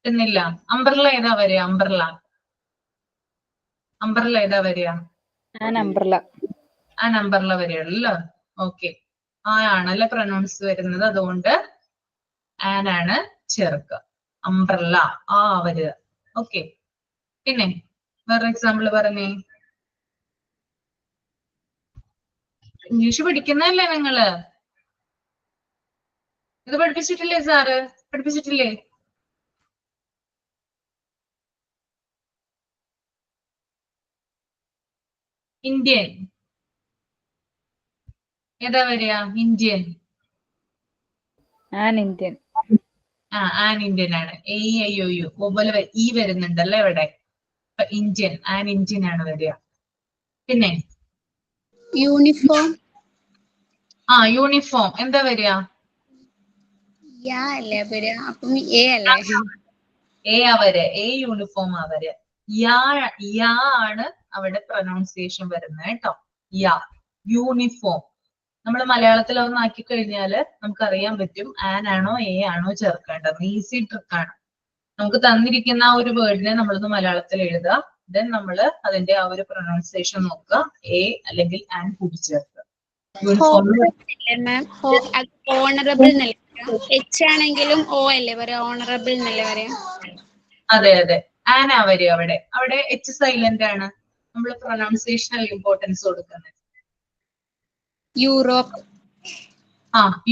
എന്നില്ല. അംബ്രല്ല ഏതാ വരിക? അംബ്രല്ല ഏതാ വരിക? ആ നമ്പറില വരികയുള്ളൂ. ഓക്കെ, ആ ആണല്ലേ പ്രൊനൗൺസ് വരുന്നത്, അതുകൊണ്ട് ആൻ ആണ് ചേർക്കുക. അംബ്രല്ല ആ വരിക. ഓക്കെ, പിന്നെ വേറെ എക്സാമ്പിൾ പറഞ്ഞേ. ഇംഗ്ലീഷ് പഠിക്കുന്നതല്ലേ നിങ്ങള്? ഇത് പഠിപ്പിച്ചിട്ടില്ലേ സാറ്? പഠിപ്പിച്ചിട്ടില്ലേ? ഇന്ത്യൻ ഏതാ വരിക? Indian. An Indian. An Indian ആണ്. എ ഐ ഒ യു പോലെ ഈ വരുന്നുണ്ടല്ലേ ഇവിടെ. അപ്പൊ ഇന്ത്യൻ, ആൻ ഇന്ത്യൻ ആണ് വരിക. പിന്നെ യൂണിഫോം. യൂണിഫോം എന്താ വരിക? യാ അല്ലേ വരിക? അപ്പം എ അല്ലേ? എ ആ വരിക. എ യൂണിഫോം ആ വരിക. യാ ആണ് അവിടെ പ്രൊനൗൺസിയേഷൻ വരുന്നത് കേട്ടോ. യാ യൂണിഫോം. നമ്മൾ മലയാളത്തിൽ ഒന്ന് ആക്കി കഴിഞ്ഞാല് നമുക്ക് അറിയാൻ പറ്റും ആൻ ആണോ എ ആണോ ചേർക്കേണ്ടത്. ഈസി ട്രിക്കാണ്. നമുക്ക് തന്നിരിക്കുന്ന ആ ഒരു വേർഡിനെ നമ്മളൊന്ന് മലയാളത്തിൽ എഴുതുക. ദെൻ നമ്മൾ അതിന്റെ ആ ഒരു പ്രൊനൗൺസിയേഷൻ നോക്കുക. എ അല്ലെങ്കിൽ ആൻ കൂട്ടിച്ചേർക്കുക. ഓണറബിൾ എച്ച് ആണെങ്കിലും ഓ അല്ലേ പറയാ? ഓണറബിൾ എന്നല്ലേ പറയാ? അതെ അതെ, ആൻ ആ വരിക അവിടെ. അവിടെ എച്ച് സൈലന്റ് ആണ്. നമ്മൾ പ്രൊനൗൺസിയേഷനൽ ഇമ്പോർട്ടൻസ് കൊടുക്കുന്നത്. യൂറോപ്പ്.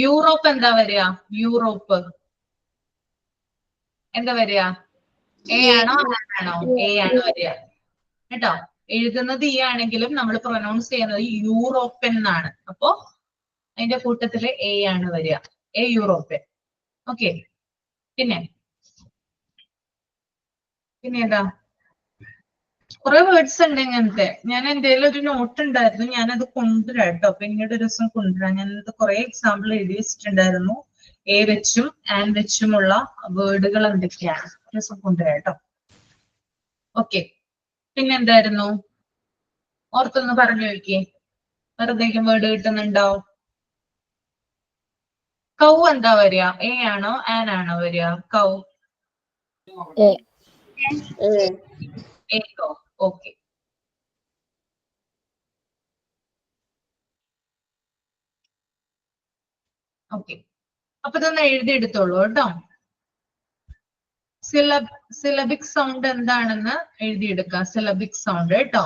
യൂറോപ്പ് എന്താ വരിക? യൂറോപ്പ് എന്താ വരിക? എ ആണോ ആൻ ആണോ? എ ആണ് വരിക കേട്ടോ. എഴുതുന്നത് ഈ ആണെങ്കിലും നമ്മൾ പ്രൊനൗൺസ് ചെയ്യുന്നത് യൂറോപ്യൻ എന്നാണ്. അപ്പോ അതിന്റെ കൂട്ടത്തില് എ ആണ് വരിക. A European. ഓക്കെ, പിന്നെ ഏതാ? കുറെ വേർഡ്സ് ഉണ്ട് ഇങ്ങനത്തെ. ഞാൻ എന്റെ ഒരു നോട്ട് ഉണ്ടായിരുന്നു, ഞാനത് കൊണ്ടുവരാം കേട്ടോ. പിന്നീട് ഒരു ദിവസം കൊണ്ടുവരാം. ഞാനത് കുറെ എക്സാമ്പിൾ എഴുതി വെച്ചിട്ടുണ്ടായിരുന്നു. എ വെച്ചും ആൻ വെച്ചുമുള്ള വേർഡുകൾ എന്തൊക്കെയാണ്, ഒരു ദിവസം കൊണ്ടുവരാം കേട്ടോ. ഓക്കെ, പിന്നെന്തായിരുന്നു? ഓർത്തൊന്ന് പറഞ്ഞു നോക്കിയേ. വെറുതെ വേർഡ് കിട്ടുന്നുണ്ടോ? കൗ എന്താ വരിക? എ ആണോ ആൻ ആണോ വരിക? കൗ എക്കോ. Okay, okay. അപ്പൊ ഇതൊന്ന് എഴുതിയെടുത്തോളൂ കേട്ടോ. സിലബിക് സൗണ്ട് എന്താണെന്ന് എഴുതിയെടുക്കാം. സിലബിക് സൗണ്ട് കേട്ടോ.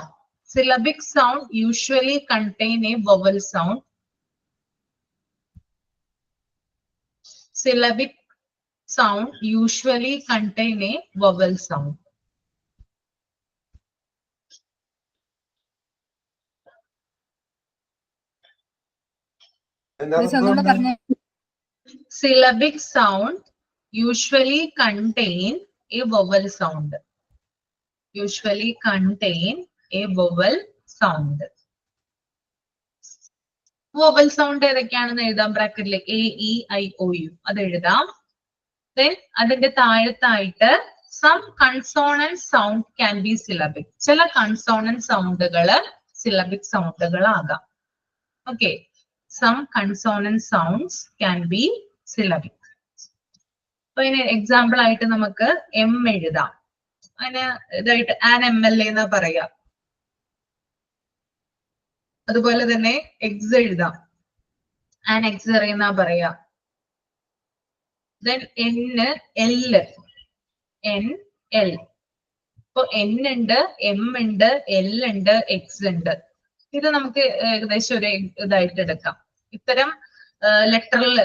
Syllabic sound usually contain a vowel sound. Syllabic sound usually contain a vowel sound. Syllabic sound usually contain a vowel sound. Usually contain a vowel sound. Vowel sound ഏതൊക്കെയാണെന്ന് എഴുതാം. ബ്രാക്കറ്റില് A E I O U അത് എഴുതാം. Then അതിന്റെ താഴത്തായിട്ട് some consonant sound can be syllabic. ചില consonant സൗണ്ടുകള് syllabic സൗണ്ടുകളാകാം. Okay, some consonant sounds can be syllabic. അപ്പൊ ഇതിന് എക്സാമ്പിൾ ആയിട്ട് നമുക്ക് എം എഴുതാം. അതിന് ഇതായിട്ട് ആൻ എം എൽ എ എന്നാ പറയാ. അതുപോലെ തന്നെ എക്സ് എഴുതാം. ആൻ എക്സ് അറിയുന്ന പറയാ. ദെൻ എൻ എൽ ഇപ്പൊ എൻ ഉണ്ട്, എം ഉണ്ട്, എൽ ഉണ്ട്, എക്സ് ഉണ്ട്. ഇത് നമുക്ക് ഏകദേശം ഒരു ഇതായിട്ട് എടുക്കാം. ഇത്തരം ലെറ്ററിൽ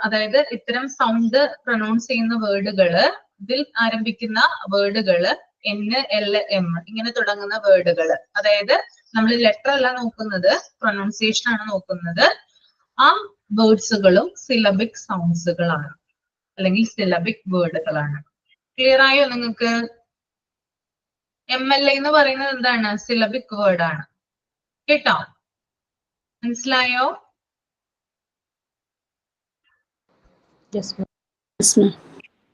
അതായത് ഇത്തരം സൗണ്ട് പ്രൊനൗൺസ് ചെയ്യുന്ന വേർഡുകള്, ഇതിൽ ആരംഭിക്കുന്ന വേർഡുകള് എൻ എൽ എം ഇങ്ങനെ തുടങ്ങുന്ന വേർഡുകള്, അതായത് നമ്മൾ ലെറ്റർ അല്ല നോക്കുന്നത്, പ്രൊനൗൺസിയേഷൻ ആണ് നോക്കുന്നത്. ആ വേർഡ്സുകളും സിലബിക് സൗണ്ട്സുകളാണ് അല്ലെങ്കിൽ സിലബിക് വേർഡുകളാണ്. ക്ലിയർ ആയോ നിങ്ങൾക്ക്? എം എൽ എ എന്ന് പറയുന്നത് എന്താണ്? സിലബിക് വേർഡ് ആണ് കേട്ടോ. മനസ്സിലായോ? Yes, ma'am.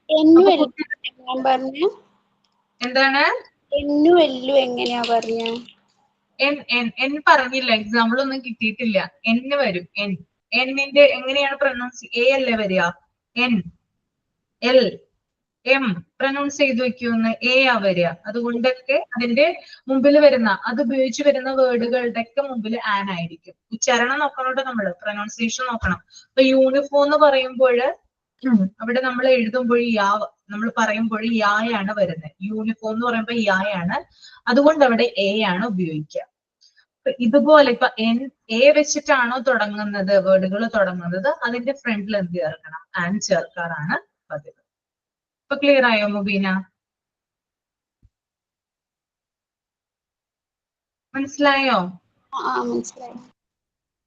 എന്നു അപ്പൊ എല്ലു കുട്ടി ഞാൻ പറഞ്ഞ എന്താണ് എന്നു എല്ലു എങ്ങനെയാ പറഞ്ഞ? എൻ പറഞ്ഞില്ല, എക്സാമ്പിൾ ഒന്നും കിട്ടിയിട്ടില്ല. എൻ വരും. എന്നിന്റെ എങ്ങനെയാണ് പ്രൊനൗൺസ്? എ അല്ലേ വരിക? എൻ, എൽ, എം പ്രൊനൗൺസ് ചെയ്ത് വെക്കുമെന്ന് എ ആ വരിക. അതുകൊണ്ടൊക്കെ അതിന്റെ മുമ്പിൽ വരുന്ന അത് ഉപയോഗിച്ച് വരുന്ന വേർഡുകളുടെ ഒക്കെ മുമ്പിൽ ആൻ ആയിരിക്കും. ഉച്ചാരണം നോക്കണോട്ടോ, നമ്മള് പ്രൊനൗൺസിയേഷൻ നോക്കണം. ഇപ്പൊ യൂണിഫോം എന്ന് പറയുമ്പോൾ അവിടെ നമ്മൾ എഴുതുമ്പോൾ നമ്മൾ പറയുമ്പോൾ യായാണ് വരുന്നത്. യൂണിഫോം എന്ന് പറയുമ്പോൾ യായാണ്, അതുകൊണ്ട് അവിടെ എ ആണ് ഉപയോഗിക്കുക. ഇതുപോലെ ഇപ്പൊ എ വെച്ചിട്ടാണോ തുടങ്ങുന്നത് വേർഡുകൾ തുടങ്ങുന്നത്, അതിന്റെ ഫ്രണ്ടിൽ എന്ത് ചേർക്കണം? ആൻ ചേർക്കാറാണ് പതിവ്. ഇപ്പൊ ക്ലിയർ ആയോ മുബീന? മനസ്സിലായോ? മനസ്സിലായി.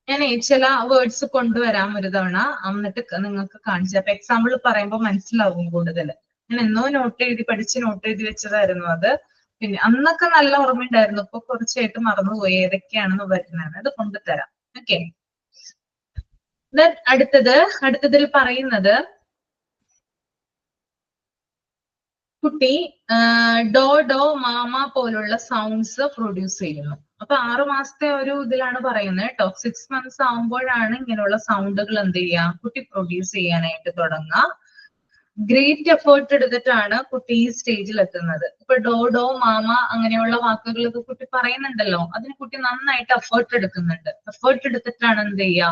ഞാൻ ചില വേർഡ്സ് കൊണ്ടുവരാം ഒരു തവണ, എന്നിട്ട് നിങ്ങൾക്ക് കാണിച്ചു. അപ്പൊ എക്സാമ്പിൾ പറയുമ്പോൾ മനസ്സിലാവും കൂടുതൽ. ഞാൻ എന്നോ നോട്ട് എഴുതി വെച്ചതായിരുന്നു അത്. പിന്നെ അന്നൊക്കെ നല്ല ഓർമ്മയുണ്ടായിരുന്നു, ഇപ്പൊ കുറച്ചായിട്ട് മറന്നുപോയി ഏതൊക്കെയാണെന്ന് വരുന്നത്. അത് കൊണ്ടുതരാം. ഓക്കെ. അടുത്തതിൽ പറയുന്നത് കുട്ടി ഡോ ഡോ മാമ പോലുള്ള സൗണ്ട്സ് പ്രൊഡ്യൂസ് ചെയ്യുന്നു. അപ്പൊ 6 മാസത്തെ ഒരു ഇതിലാണ് പറയുന്നത് കേട്ടോ. 6 months ആവുമ്പോഴാണ് ഇങ്ങനെയുള്ള സൗണ്ടുകൾ എന്ത് ചെയ്യുക, കുട്ടി പ്രൊഡ്യൂസ് ചെയ്യാനായിട്ട് തുടങ്ങുക. ഗ്രേറ്റ് എഫേർട്ട് എടുത്തിട്ടാണ് കുട്ടി ഈ സ്റ്റേജിൽ എത്തുന്നത്. ഇപ്പൊ ഡോ ഡോ മാമ അങ്ങനെയുള്ള വാക്കുകളൊക്കെ കുട്ടി പറയുന്നുണ്ടല്ലോ, അതിന് കുട്ടി നന്നായിട്ട് എഫേർട്ട് എടുക്കുന്നുണ്ട്. എഫേർട്ട് എടുത്തിട്ടാണ് എന്ത് ചെയ്യുക,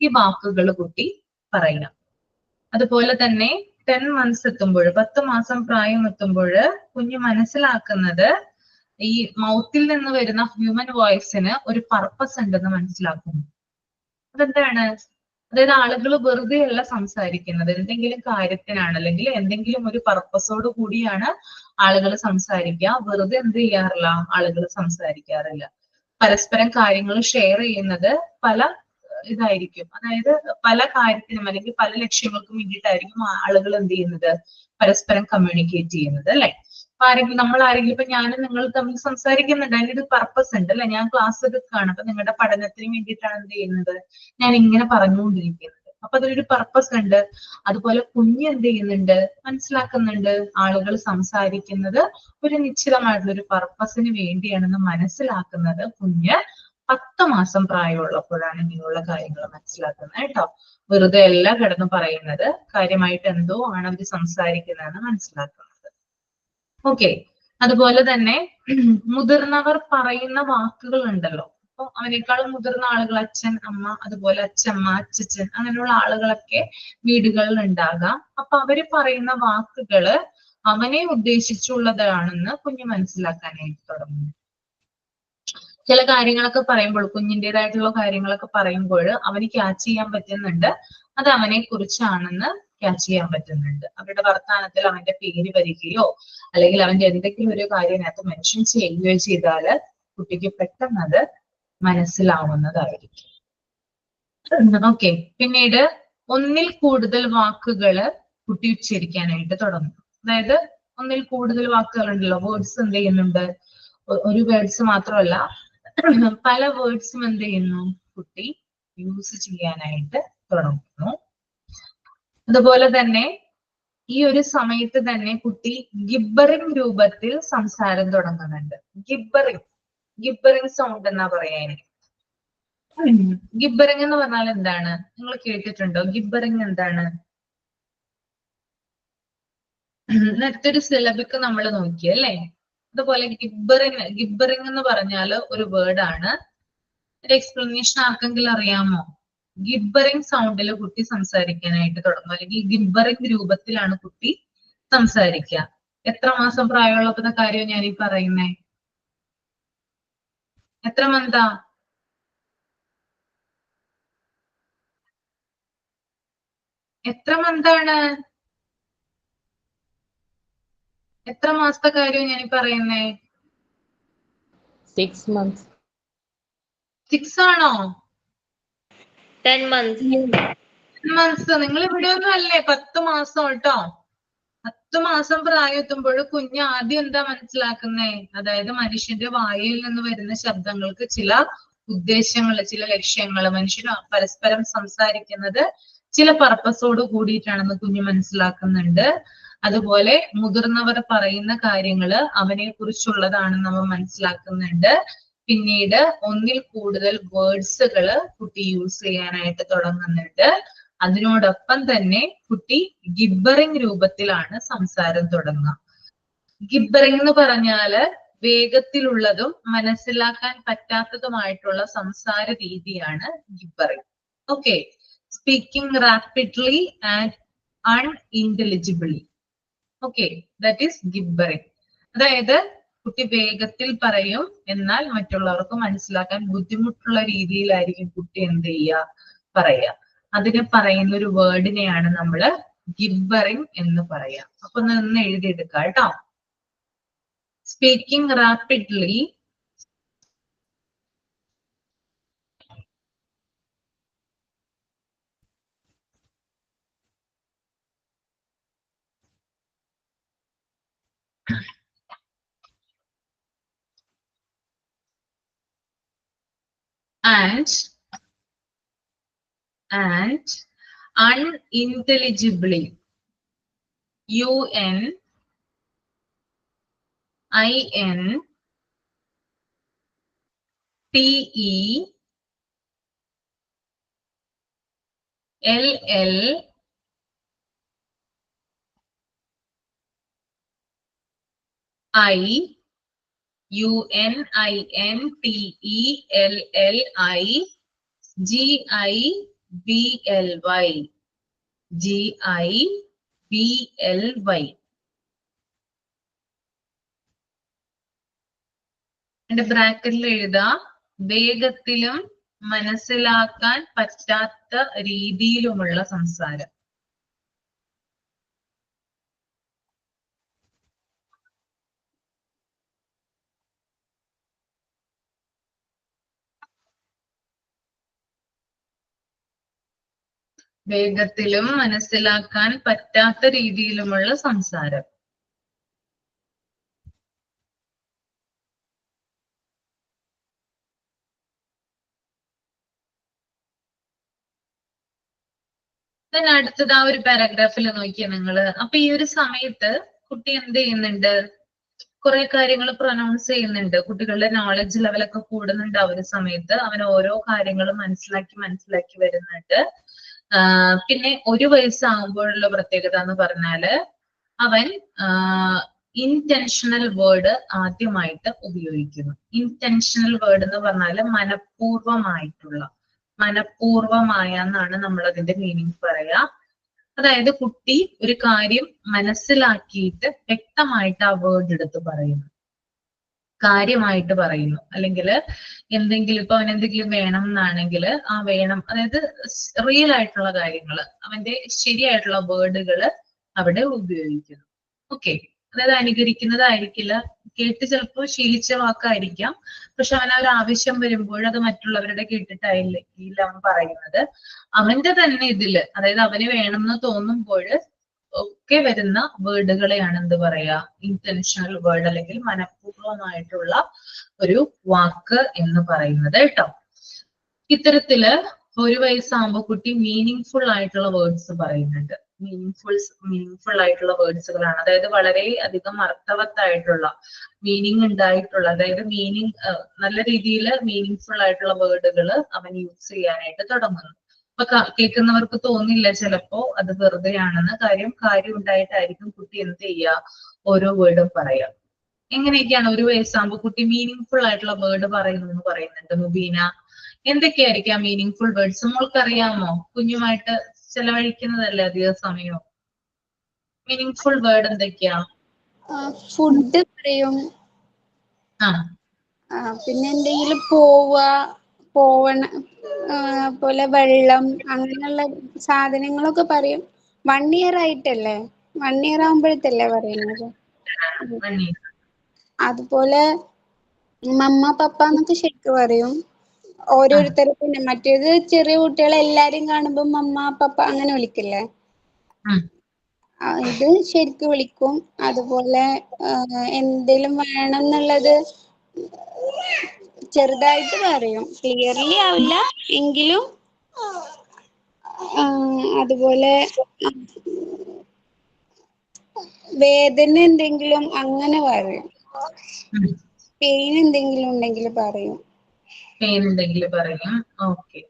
ഈ വാക്കുകൾ കുട്ടി പറയുക. അതുപോലെ തന്നെ 10 months എത്തുമ്പോൾ, 10 മാസം പ്രായം എത്തുമ്പോൾ കുഞ്ഞ് മനസ്സിലാക്കുന്നത് ഈ മൗത്തിൽ നിന്ന് വരുന്ന ഹ്യൂമൻ വോയിസിന് ഒരു പർപ്പസ് ഉണ്ടെന്ന് മനസ്സിലാക്കുന്നു. അതെന്താണ്? അതായത് ആളുകൾ വെറുതെ അല്ല സംസാരിക്കുന്നത്, എന്തെങ്കിലും കാര്യത്തിനാണ്, അല്ലെങ്കിൽ എന്തെങ്കിലും ഒരു പർപ്പസോട് കൂടിയാണ് ആളുകൾ സംസാരിക്കുക. വെറുതെ എന്ത് ചെയ്യാറില്ല, ആളുകൾ സംസാരിക്കാറില്ല. പരസ്പരം കാര്യങ്ങൾ ഷെയർ ചെയ്യുന്നത് പല ഇതായിരിക്കും. അതായത് പല കാര്യത്തിനും അല്ലെങ്കിൽ പല ലക്ഷ്യങ്ങൾക്കും വേണ്ടിയിട്ടായിരിക്കും ആളുകൾ എന്ത് ചെയ്യുന്നത്, പരസ്പരം കമ്മ്യൂണിക്കേറ്റ് ചെയ്യുന്നത്, അല്ലെ? നമ്മൾ ആരെങ്കിലും ഇപ്പൊ ഞാനും നിങ്ങൾ തമ്മിൽ സംസാരിക്കുന്നുണ്ട്, അതിനൊരു പർപ്പസ് ഉണ്ട്, അല്ലെ? ഞാൻ ക്ലാസ് എടുക്കുകയാണ്, അപ്പൊ നിങ്ങളുടെ പഠനത്തിന് വേണ്ടിയിട്ടാണ് എന്ത് ചെയ്യുന്നത്, ഞാൻ ഇങ്ങനെ പറഞ്ഞുകൊണ്ടിരിക്കുന്നത്. അപ്പൊ അതിനൊരു പർപ്പസ് ഉണ്ട്. അതുപോലെ കുഞ്ഞ് എന്ത് ചെയ്യുന്നുണ്ട്, മനസ്സിലാക്കുന്നുണ്ട് ആളുകൾ സംസാരിക്കുന്നത് ഒരു നിശ്ചിതമായിട്ടുള്ള ഒരു പർപ്പസിന് വേണ്ടിയാണെന്ന് മനസ്സിലാക്കുന്നത് കുഞ്ഞ് 10 മാസം പ്രായമുള്ളപ്പോഴാണ് ഇങ്ങനെയുള്ള കാര്യങ്ങൾ മനസ്സിലാക്കുന്നത് കേട്ടോ. വെറുതെ അല്ല കിടന്ന് പറയുന്നത്, കാര്യമായിട്ട് എന്തോ ആണ് അവർ സംസാരിക്കുന്നതെന്ന് മനസ്സിലാക്കുന്നത്. ഓക്കെ. അതുപോലെ തന്നെ മുതിർന്നവർ പറയുന്ന വാക്കുകൾ ഉണ്ടല്ലോ. അപ്പൊ അവനേക്കാളും മുതിർന്ന ആളുകൾ, അച്ഛൻ, അമ്മ, അതുപോലെ അച്ഛമ്മ, അച്ഛൻ, അങ്ങനെയുള്ള ആളുകളൊക്കെ വീടുകളിൽ ഉണ്ടാകാം. അപ്പൊ അവര് പറയുന്ന വാക്കുകള് അവനെ ഉദ്ദേശിച്ചുള്ളതാണെന്ന് കുഞ്ഞ് മനസ്സിലാക്കാനായിട്ട് തുടങ്ങുന്നു. ചില കാര്യങ്ങളൊക്കെ പറയുമ്പോൾ, കുഞ്ഞിൻ്റെതായിട്ടുള്ള കാര്യങ്ങളൊക്കെ പറയുമ്പോൾ അവന് ക്യാച്ച് ചെയ്യാൻ പറ്റുന്നുണ്ട്, അത് അവനെ കുറിച്ചാണെന്ന് ക്യാച്ച് ചെയ്യാൻ പറ്റുന്നുണ്ട്. അവരുടെ വർത്തമാനത്തിൽ അവന്റെ പേര് വരികയോ അല്ലെങ്കിൽ അവന്റെ എന്തെങ്കിലും ഒരു കാര്യം അതിനകത്ത് മെൻഷൻ ചെയ്യുകയോ ചെയ്താല് കുട്ടിക്ക് പെട്ടെന്ന് അത് മനസ്സിലാവുന്നതായിരിക്കും. ഓക്കെ. പിന്നീട് ഒന്നിൽ കൂടുതൽ വാക്കുകള് കുട്ടി ഉച്ചരിക്കാനായിട്ട് തുടങ്ങും. അതായത് ഒന്നിൽ കൂടുതൽ വാക്കുകൾ ഉണ്ടല്ലോ, വേർഡ്സ് എന്ത് ചെയ്യുന്നുണ്ട്, ഒരു വേർഡ്സ് മാത്രമല്ല പല വേർഡ്സും എന്ത് ചെയ്യുന്നു, കുട്ടി യൂസ് ചെയ്യാനായിട്ട് തുടങ്ങുന്നു. അതുപോലെ തന്നെ ഈ ഒരു സമയത്ത് തന്നെ കുട്ടി ഗിബ്ബറിംഗ് രൂപത്തിൽ സംസാരം തുടങ്ങുന്നുണ്ട്. ഗിബ്ബറിംഗ് സൗണ്ട് എന്നാ പറയാൻ. ഗിബ്ബറിംഗ് എന്ന് പറഞ്ഞാൽ എന്താണ്, നിങ്ങൾ കേട്ടിട്ടുണ്ടോ? ഗിബ്ബറിംഗ് എന്താണ്? നേരത്തെ ഒരു സിലബിക്ക് നമ്മൾ നോക്കി അല്ലേ? അതുപോലെ ഗിബ്ബറിംഗ് എന്ന് പറഞ്ഞാൽ ഒരു വേർഡാണ്. ഒരു എക്സ്പ്ലനേഷൻ ആർക്കെങ്കിലും അറിയാമോ? ഗിബ്ബറിംഗ് സൗണ്ടിൽ കുട്ടി സംസാരിക്കാനായിട്ട് തുടങ്ങും, അല്ലെങ്കിൽ ഗിബ്ബറിംഗ് രൂപത്തിലാണ് കുട്ടി സംസാരിക്കുക. എത്ര മാസം പ്രായമുള്ളപ്പോ കാര്യം ഞാൻ ഈ പറയുന്നേ? എത്ര മന്താ? എത്ര മന്താണ്? എത്ര മാസത്തെ കാര്യം ഞാൻ പറയുന്നേ? 6 months. 6 ആണോ? 10 months. 10 months. നിങ്ങൾ ഇവിടെ ഒന്നും അല്ലേ? 10 മാസം കേട്ടോ. 10 മാസം പ്രായം എത്തുമ്പോൾ കുഞ്ഞ് ആദ്യം എന്താ മനസ്സിലാക്കുന്നേ? അതായത് മനുഷ്യന്റെ വായിൽ നിന്ന് വരുന്ന ശബ്ദങ്ങൾക്ക് ചില ഉദ്ദേശങ്ങള്, ചില ലക്ഷ്യങ്ങള്, മനുഷ്യന് പരസ്പരം സംസാരിക്കുന്നത് ചില പർപ്പസോട് കൂടിയിട്ടാണെന്ന് കുഞ്ഞ് മനസ്സിലാക്കുന്നുണ്ട്. അതുപോലെ മുതിർന്നവർ പറയുന്ന കാര്യങ്ങള് അവനെ കുറിച്ചുള്ളതാണെന്ന് നമ്മൾ മനസ്സിലാക്കുന്നുണ്ട്. പിന്നീട് ഒന്നിൽ കൂടുതൽ വേർഡ്സുകള് കുട്ടി യൂസ് ചെയ്യാനായിട്ട് തുടങ്ങുന്നുണ്ട്. അതിനോടൊപ്പം തന്നെ കുട്ടി ഗിബ്ബറിംഗ് രൂപത്തിലാണ് സംസാരം തുടങ്ങുക. ഗിബ്ബറിംഗ് എന്ന് പറഞ്ഞാല് വേഗത്തിലുള്ളതും മനസ്സിലാക്കാൻ പറ്റാത്തതുമായിട്ടുള്ള സംസാര രീതിയാണ് gibbering. Okay, speaking rapidly and unintelligibly. Okay, that is gibbering. അതായത് കുട്ടി വേഗത്തിൽ പറയും, എന്നാൽ മറ്റുള്ളവർക്ക് മനസ്സിലാക്കാൻ ബുദ്ധിമുട്ടുള്ള രീതിയിലായിരിക്കും കുട്ടി എന്ത് ചെയ്യുക, പറയുക. അതിന് പറയുന്ന ഒരു വേർഡിനെയാണ് നമ്മള് ഗിബ്ബറിംഗ് എന്ന് പറയാം. അപ്പൊ ഒന്ന് എഴുതിയെടുക്കാം കേട്ടോ. Speaking rapidly and unintelligibly. Gibly. എന്റെ ബ്രാക്കറ്റിൽ എഴുതാം, വേഗത്തിലും മനസ്സിലാക്കാൻ പറ്റാത്ത രീതിയിലുമുള്ള സംസാരം. വേഗത്തിലും മനസ്സിലാക്കാൻ പറ്റാത്ത രീതിയിലുമുള്ള സംസാരം. അടുത്തത് ആ ഒരു പാരഗ്രാഫിൽ നോക്കിയാൽ നിങ്ങള്, അപ്പൊ ഈ ഒരു സമയത്ത് കുട്ടി എന്ത് ചെയ്യുന്നുണ്ട്, കുറെ കാര്യങ്ങൾ പ്രൊനൗൺസ് ചെയ്യുന്നുണ്ട്. കുട്ടികളുടെ നോളജ് ലെവലൊക്കെ കൂടുന്നുണ്ട് ആ ഒരു സമയത്ത്. അവൻ ഓരോ കാര്യങ്ങളും മനസ്സിലാക്കി വരുന്നുണ്ട്. പിന്നെ 1 വയസ്സാകുമ്പോഴുള്ള പ്രത്യേകത എന്ന് പറഞ്ഞാല് അവൻ ഇന്റൻഷണൽ വേർഡ് ആദ്യമായിട്ട് ഉപയോഗിക്കുന്നു. ഇന്റൻഷണൽ വേർഡ് എന്ന് പറഞ്ഞാല് മനഃപൂർവമായ എന്നാണ് നമ്മൾ അതിന്റെ മീനിങ് പറയാ. അതായത് കുട്ടി ഒരു കാര്യം മനസ്സിലാക്കിയിട്ട് വ്യക്തമായിട്ട് ആ വേർഡ് എടുത്ത് പറയുന്നു, കാര്യമായിട്ട് പറയുന്നു. അല്ലെങ്കിൽ എന്തെങ്കിലും ഇപ്പൊ അവൻ എന്തെങ്കിലും വേണം എന്നാണെങ്കിൽ ആ വേണം, അതായത് റിയൽ ആയിട്ടുള്ള കാര്യങ്ങള്, അവന്റെ ശരിയായിട്ടുള്ള വേർഡുകള് അവിടെ ഉപയോഗിക്കുന്നു. ഓക്കെ, അതായത് അനുകരിക്കുന്നതായിരിക്കില്ല, കേട്ട് ചിലപ്പോൾ ശീലിച്ച വാക്കായിരിക്കാം, പക്ഷെ അവൻ ആ ഒരു ആവശ്യം വരുമ്പോൾ അത് മറ്റുള്ളവരുടെ കേട്ടിട്ടായില്ല അവൻ പറയുന്നത്. അവന്റെ തന്നെ ഇതില്, അതായത് അവന് വേണമെന്ന് തോന്നുമ്പോൾ ഒക്കെ വരുന്ന വേർഡുകളെയാണ് എന്ത് പറയാ, ഇന്റൻഷണൽ വേർഡ് അല്ലെങ്കിൽ മനഃപൂർവമായിട്ടുള്ള ഒരു വാക്ക് എന്ന് പറയുന്നത് കേട്ടോ. ഇത്തരത്തില് 1 വയസ്സാകുമ്പോൾ കുട്ടി മീനിങ് ആയിട്ടുള്ള വേർഡ്സ് പറയുന്നുണ്ട്. മീനിങ് ആയിട്ടുള്ള വേർഡ്സുകളാണ്, അതായത് വളരെ അധികം അർത്ഥവത്തായിട്ടുള്ള മീനിങ് ഉണ്ടായിട്ടുള്ള, അതായത് നല്ല രീതിയിൽ മീനിങ് ആയിട്ടുള്ള വേർഡുകൾ അവൻ യൂസ് ചെയ്യാനായിട്ട് തുടങ്ങുന്നു. അപ്പൊ കേൾക്കുന്നവർക്ക് തോന്നില്ല ചിലപ്പോ അത് വെറുതെയാണെന്ന്. കാര്യം ഉണ്ടായിട്ടായിരിക്കും കുട്ടി എന്ത് ചെയ്യുക, ഓരോ വേർഡും പറയാ. എങ്ങനെയൊക്കെയാണ് 1 വയസ്സാകുമ്പോൾ കുട്ടി മീനിങ് ആയിട്ടുള്ള വേർഡ് പറയുന്നു പറയുന്നുണ്ട്. മുബീന, എന്തൊക്കെയായിരിക്കാം മീനിങ് വേർഡ്സ്? നമ്മൾക്കറിയാമോ? കുഞ്ഞുമായിട്ട് ചെലവഴിക്കുന്നതല്ലേ അധിക സമയവും. മീനിങ് വേർഡ് എന്തൊക്കെയാ? ഫുഡ് പറയും, ആ പിന്നെ എന്തെങ്കിലും പോവണ പോലെ വെള്ളം, അങ്ങനെയുള്ള സാധനങ്ങളൊക്കെ പറയും. 1 ഇയർ ആയിട്ടല്ലേ, 1 ഇയർ ആകുമ്പോഴത്തല്ലേ പറയുന്നത്. അതുപോലെ മമ്മ പപ്പ എന്നൊക്കെ ശരിക്കും പറയും. ഓരോരുത്തരും പിന്നെ മറ്റേത് ചെറിയ കുട്ടികളെ എല്ലാരും കാണുമ്പോ മമ്മ പപ്പ അങ്ങനെ വിളിക്കില്ലേ, ഇത് ശരിക്കും വിളിക്കും. അതുപോലെ എന്തേലും വേണം എന്നുള്ളത് ചെറുതായിട്ട് പറയും, ക്ലിയർലി ആവില്ല എങ്കിലും. അതുപോലെ വേദന എന്തെങ്കിലും അങ്ങനെ പറയും. പെയിൻ എന്തെങ്കിലും ഉണ്ടെങ്കിൽ പറയും. പെയിൻ ഉണ്ടെങ്കിൽ പറയും. ഓക്കെ.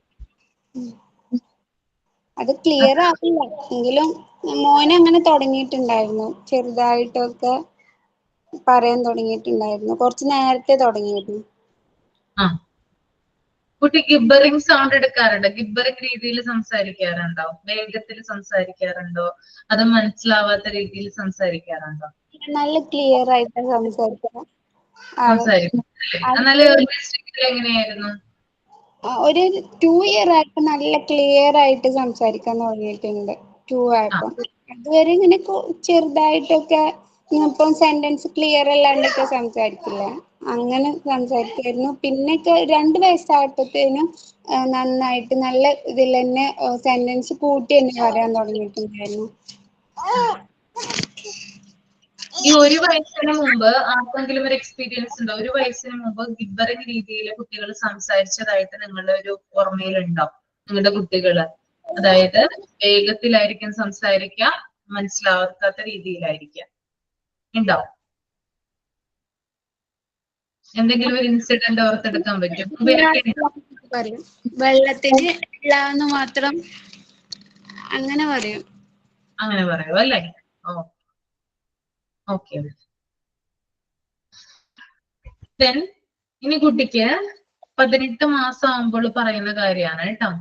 അത് ക്ലിയർ ആവില്ല എങ്കിലും മോനെ അങ്ങനെ തുടങ്ങിയിട്ടുണ്ടായിരുന്നു. ചെറുതായിട്ടൊക്കെ പറയാൻ തുടങ്ങിയിട്ടുണ്ടായിരുന്നു. കുറച്ച് നേരത്തെ തുടങ്ങിയിരുന്നു. ആ കുട്ടി ഗിബ്ബറിംഗ് സൗണ്ട് എടുക്കാറുണ്ടോ? ഗിബ്ബറിംഗ് രീതിയിൽ സംസാരിക്കാറുണ്ടോ? വേഗത്തിൽ സംസാരിക്കാറുണ്ടോ? അത് മനസ്സിലാവാത്ത രീതിയിൽ സംസാരിക്കാറുണ്ടോ? നല്ല ക്ലിയർ ആയിട്ട് സംസാരിക്കണം. സംസാരിക്കും. എന്നാലും എങ്ങനെയായിരുന്നു? ഒരു 2 year ആയിട്ട് നല്ല ക്ലിയർ ആയിട്ട് സംസാരിക്കാൻ തുടങ്ങിയിട്ടുണ്ട്. 2 ആയപ്പോ അതുവരെ ഇങ്ങനെ ചെറുതായിട്ടൊക്കെ ഇപ്പം സെന്റൻസ് ക്ലിയർ അല്ലാണ്ടൊക്കെ സംസാരിക്കില്ല, അങ്ങനെ സംസാരിക്കായിരുന്നു. പിന്നൊക്കെ 2 വയസ്സായപ്പോഴത്തേനും നന്നായിട്ട് നല്ല ഇതിൽ തന്നെ സെന്റൻസ് കൂട്ടി തന്നെ പറയാൻ തുടങ്ങിയിട്ടുണ്ടായിരുന്നു. ഈ 1 വയസ്സിന് മുമ്പ് ആർക്കെങ്കിലും ഒരു എക്സ്പീരിയൻസ് ഉണ്ടോ? 1 വയസ്സിന് മുമ്പ് ഗിബ്ബറിംഗ് രീതിയിൽ കുട്ടികൾ സംസാരിച്ചതായിട്ട് നിങ്ങളുടെ ഒരു ഓർമ്മയിലുണ്ടോ? നിങ്ങളുടെ കുട്ടികള് അതായത് വേഗത്തിലായിരിക്കും സംസാരിക്കുക, മനസ്സിലാവാത്ത രീതിയിലായിരിക്കാം. ഉണ്ടോ? എന്തെങ്കിലും ഒരു ഇൻസിഡന്റ് ഓർത്തെടുക്കാൻ പറ്റും? പറയും വെള്ളത്തിന് ഇല്ലാന്ന് മാത്രം അങ്ങനെ പറയും. അങ്ങനെ പറയൂ അല്ലേ? ഓക്കെ. ഇനി കുട്ടിക്ക് 18 മാസം ആകുമ്പോൾ പറയുന്ന കാര്യമാണ് കേട്ടോ.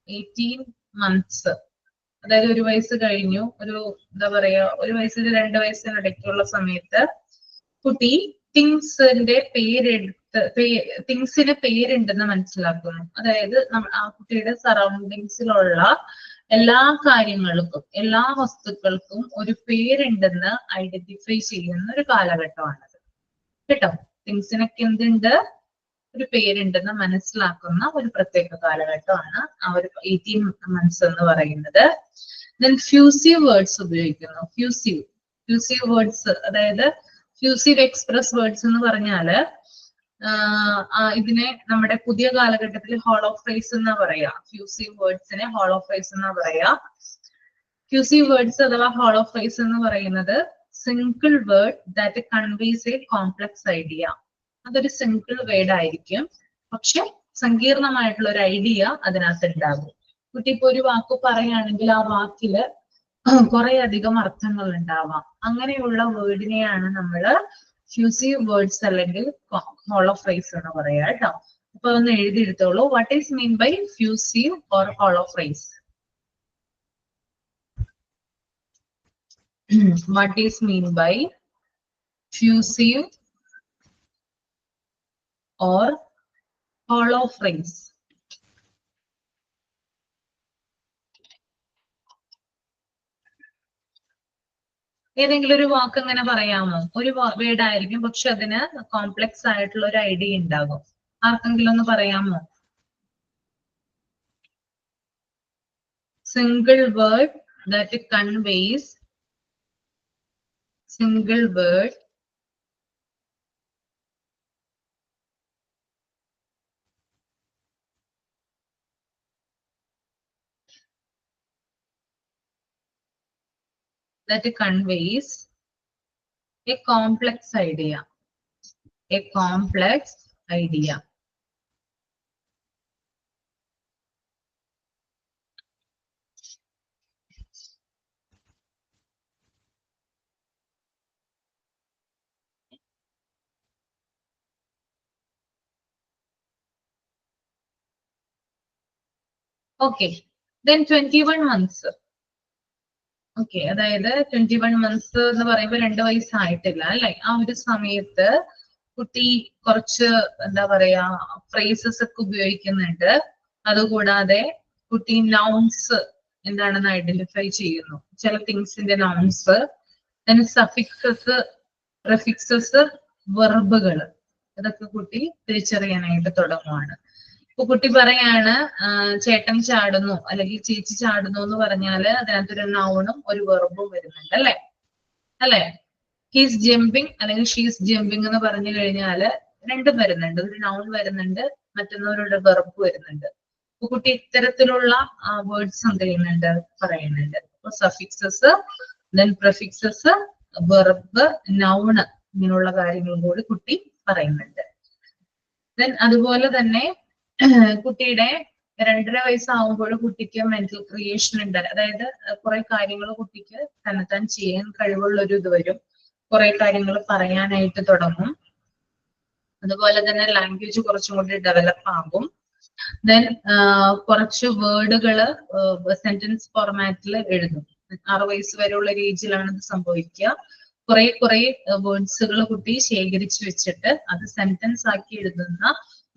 18 months, അതായത് 1 വയസ്സ് കഴിഞ്ഞു, ഒരു എന്താ പറയാ 1 വയസ്സിന് 2 വയസ്സിനിടയ്ക്കുള്ള സമയത്ത് കുട്ടി തിങ്സിന്റെ തിങ്സിന് പേരുണ്ടെന്ന് മനസ്സിലാക്കുന്നു. അതായത് ആ കുട്ടിയുടെ സറൗണ്ടിങ്സിലുള്ള എല്ലാ കാര്യങ്ങൾക്കും എല്ലാ വസ്തുക്കൾക്കും ഒരു പേരുണ്ടെന്ന് ഐഡന്റിഫൈ ചെയ്യുന്ന ഒരു കാലഘട്ടമാണത് കേട്ടോ. തിങ്സിനൊക്കെ എന്തുണ്ട്? ഒരു പേരുണ്ടെന്ന് മനസ്സിലാക്കുന്ന ഒരു പ്രത്യേക കാലഘട്ടമാണ് ആ ഒരു 18 months എന്ന് പറയുന്നത്. ദെൻ ഫ്യൂസീവ് വേർഡ്സ് ഉപയോഗിക്കുന്നു. ഫ്യൂസീവ് വേർഡ്സ്, അതായത് ഫ്യൂസീവ് എക്സ്പ്രസ് വേർഡ്സ് എന്ന് പറഞ്ഞാല് ഇതിനെ നമ്മുടെ പുതിയ കാലഘട്ടത്തിൽ ഹോളോ ഫ്രേസ് എന്നാ പറയാ. ഫ്യൂസീവ് വേർഡ്സിനെ ഹോളോ ഫ്രേസ് എന്നാ പറയാ. ഫ്യൂസീവ് വേർഡ്സ് അഥവാ ഹോളോ ഫ്രേസ് എന്ന് പറയുന്നത് single word that conveys A complex idea. അതൊരു സിംഗിൾ വേർഡ് ആയിരിക്കും, പക്ഷെ സങ്കീർണമായിട്ടുള്ള ഒരു ഐഡിയ അതിനകത്ത് ഉണ്ടാകും. കുട്ടി ഇപ്പൊ ഒരു വാക്ക് പറയുകയാണെങ്കിൽ ആ വാക്കില് കുറെ അധികം അർത്ഥങ്ങൾ ഉണ്ടാവാം. അങ്ങനെയുള്ള വേർഡിനെയാണ് നമ്മള് ഫ്യൂസീവ് വേർഡ്സ് അല്ലെങ്കിൽ ഹോളോ ഫ്രേസ് എന്ന് പറയാ കേട്ടോ. അപ്പൊ ഒന്ന് എഴുതിയെടുത്തോളൂ. What is mean by fusive or hollow phrase? What is mean by fusive or hollow phrase? ഏതെങ്കിലും ഒരു വാക്ക് അങ്ങനെ പറയാമോ? ഒരു വേർഡ് ആയിരിക്കും, പക്ഷെ അതിന് കോംപ്ലക്സ് ആയിട്ടുള്ള ഒരു ഐഡിയ ഉണ്ടാകും. ആർക്കെങ്കിലും ഒന്ന് പറയാമോ? Single word that conveys single word that conveys a complex idea. A complex idea. Okay, then 21 months. Okay, അതായത് 21 months എന്ന് പറയുമ്പോൾ 2 വയസ്സായിട്ടില്ല അല്ലെ? ആ ഒരു സമയത്ത് കുട്ടി കുറച്ച് എന്താ പറയാ ഫ്രേസസ് ഒക്കെ ഉപയോഗിക്കുന്നുണ്ട്. അതുകൂടാതെ കുട്ടി നൗൺസ് എന്താണെന്ന് ഐഡന്റിഫൈ ചെയ്യുന്നു. ചില തിങ്സിന്റെ നൗൺസ്, സഫിക്സസ്, പ്രിഫിക്സസ്, വെർബുകൾ, ഇതൊക്കെ കുട്ടി തിരിച്ചറിയാനായിട്ട് തുടങ്ങുവാണ്. ഇപ്പൊ കുട്ടി പറയാണ് ചേട്ടൻ ചാടുന്നു അല്ലെങ്കിൽ ചേച്ചി ചാടുന്നു എന്ന് പറഞ്ഞാല് അതിനകത്തൊരു നൗണും ഒരു വെർബും വരുന്നുണ്ട് അല്ലെ? ഹീസ് ജമ്പിങ് അല്ലെങ്കിൽ ഷീസ് ജമ്പിങ് എന്ന് പറഞ്ഞു കഴിഞ്ഞാല് രണ്ടും വരുന്നുണ്ട്. ഒരു നൗൺ വരുന്നുണ്ട്, മറ്റൊന്നൊരു വെർബ് വരുന്നുണ്ട്. അപ്പൊ കുട്ടി ഇത്തരത്തിലുള്ള വേർഡ്സ് എന്ത് ചെയ്യുന്നുണ്ട്? പറയുന്നുണ്ട്. അപ്പൊ suffixes, then prefixes, verb, noun ഇങ്ങനെയുള്ള കാര്യങ്ങളും കൂടി കുട്ടി പറയുന്നുണ്ട്. ദെൻ അതുപോലെ തന്നെ കുട്ടിയുടെ 2.5 വയസ്സാവുമ്പോൾ കുട്ടിക്ക് മെന്റൽ ക്രിയേഷൻ ഉണ്ട്. അതായത് കുറെ കാര്യങ്ങൾ കുട്ടിക്ക് തന്നെത്താൻ ചെയ്യാൻ കഴിവുള്ള ഒരു ഇത് വരും. കുറെ കാര്യങ്ങൾ പറയാനായിട്ട് തുടങ്ങും. അതുപോലെ തന്നെ ലാംഗ്വേജ് കുറച്ചും കൂടി ഡെവലപ്പ് ആകും. ദെൻ കുറച്ച് വേർഡുകള് സെന്റൻസ് ഫോർമാറ്റിൽ എഴുതും. 6 വയസ്സ് വരെയുള്ള ഒരു ഏജിലാണ് ഇത് സംഭവിക്കുക. കുറെ വേർഡ്സുകൾ കുട്ടി ശേഖരിച്ചു വെച്ചിട്ട് അത് സെന്റൻസ് ആക്കി എഴുതുന്ന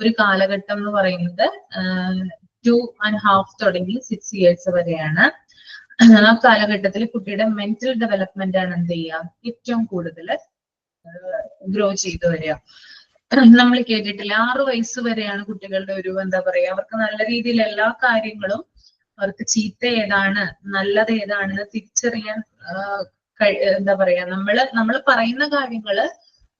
ഒരു കാലഘട്ടം എന്ന് പറയുന്നത് 2.5 തുടങ്ങി 6 ഇയേഴ്സ് വരെയാണ്. ആ കാലഘട്ടത്തിൽ കുട്ടിയുടെ മെന്റൽ ഡെവലപ്മെന്റ് ആണ് എന്ത് ചെയ്യുക, ഏറ്റവും കൂടുതൽ ഗ്രോ ചെയ്തു വരിക. നമ്മൾ കേട്ടിട്ടില്ല, 6 വയസ്സ് വരെയാണ് കുട്ടികളുടെ ഒരു എന്താ പറയാ, അവർക്ക് നല്ല രീതിയിൽ എല്ലാ കാര്യങ്ങളും, അവർക്ക് ചീത്ത ഏതാണ് നല്ലത് ഏതാണെന്ന് തിരിച്ചറിയാൻ എന്താ പറയാ, നമ്മൾ പറയുന്ന കാര്യങ്ങള്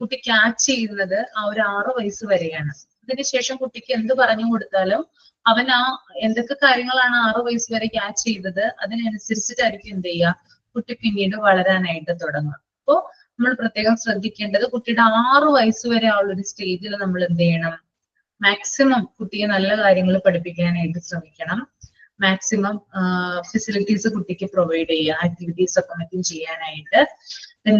കുട്ടി ക്യാച്ച് ചെയ്യുന്നത് ആ ഒരു 6 വയസ്സ് വരെയാണ്. അതിനുശേഷം കുട്ടിക്ക് എന്ത് പറഞ്ഞു കൊടുത്താലും അവൻ ആ എന്തൊക്കെ കാര്യങ്ങളാണ് 6 വയസ്സ് വരെ ക്യാച്ച് ചെയ്തത് അതിനനുസരിച്ചിട്ടായിരിക്കും എന്ത് ചെയ്യുക, കുട്ടി പിന്നീട് വളരാനായിട്ട് തുടങ്ങുക. അപ്പോ നമ്മൾ പ്രത്യേകം ശ്രദ്ധിക്കേണ്ടത് കുട്ടിയുടെ 6 വയസ്സ് വരെ ആ ഒരു സ്റ്റേജിൽ നമ്മൾ എന്ത് ചെയ്യണം, മാക്സിമം കുട്ടിയെ നല്ല കാര്യങ്ങൾ പഠിപ്പിക്കാനായിട്ട് ശ്രമിക്കണം. മാക്സിമം ഫെസിലിറ്റീസ് കുട്ടിക്ക് പ്രൊവൈഡ് ചെയ്യുക, ആക്ടിവിറ്റീസ് ഒക്കെ മറ്റും ചെയ്യാനായിട്ട്.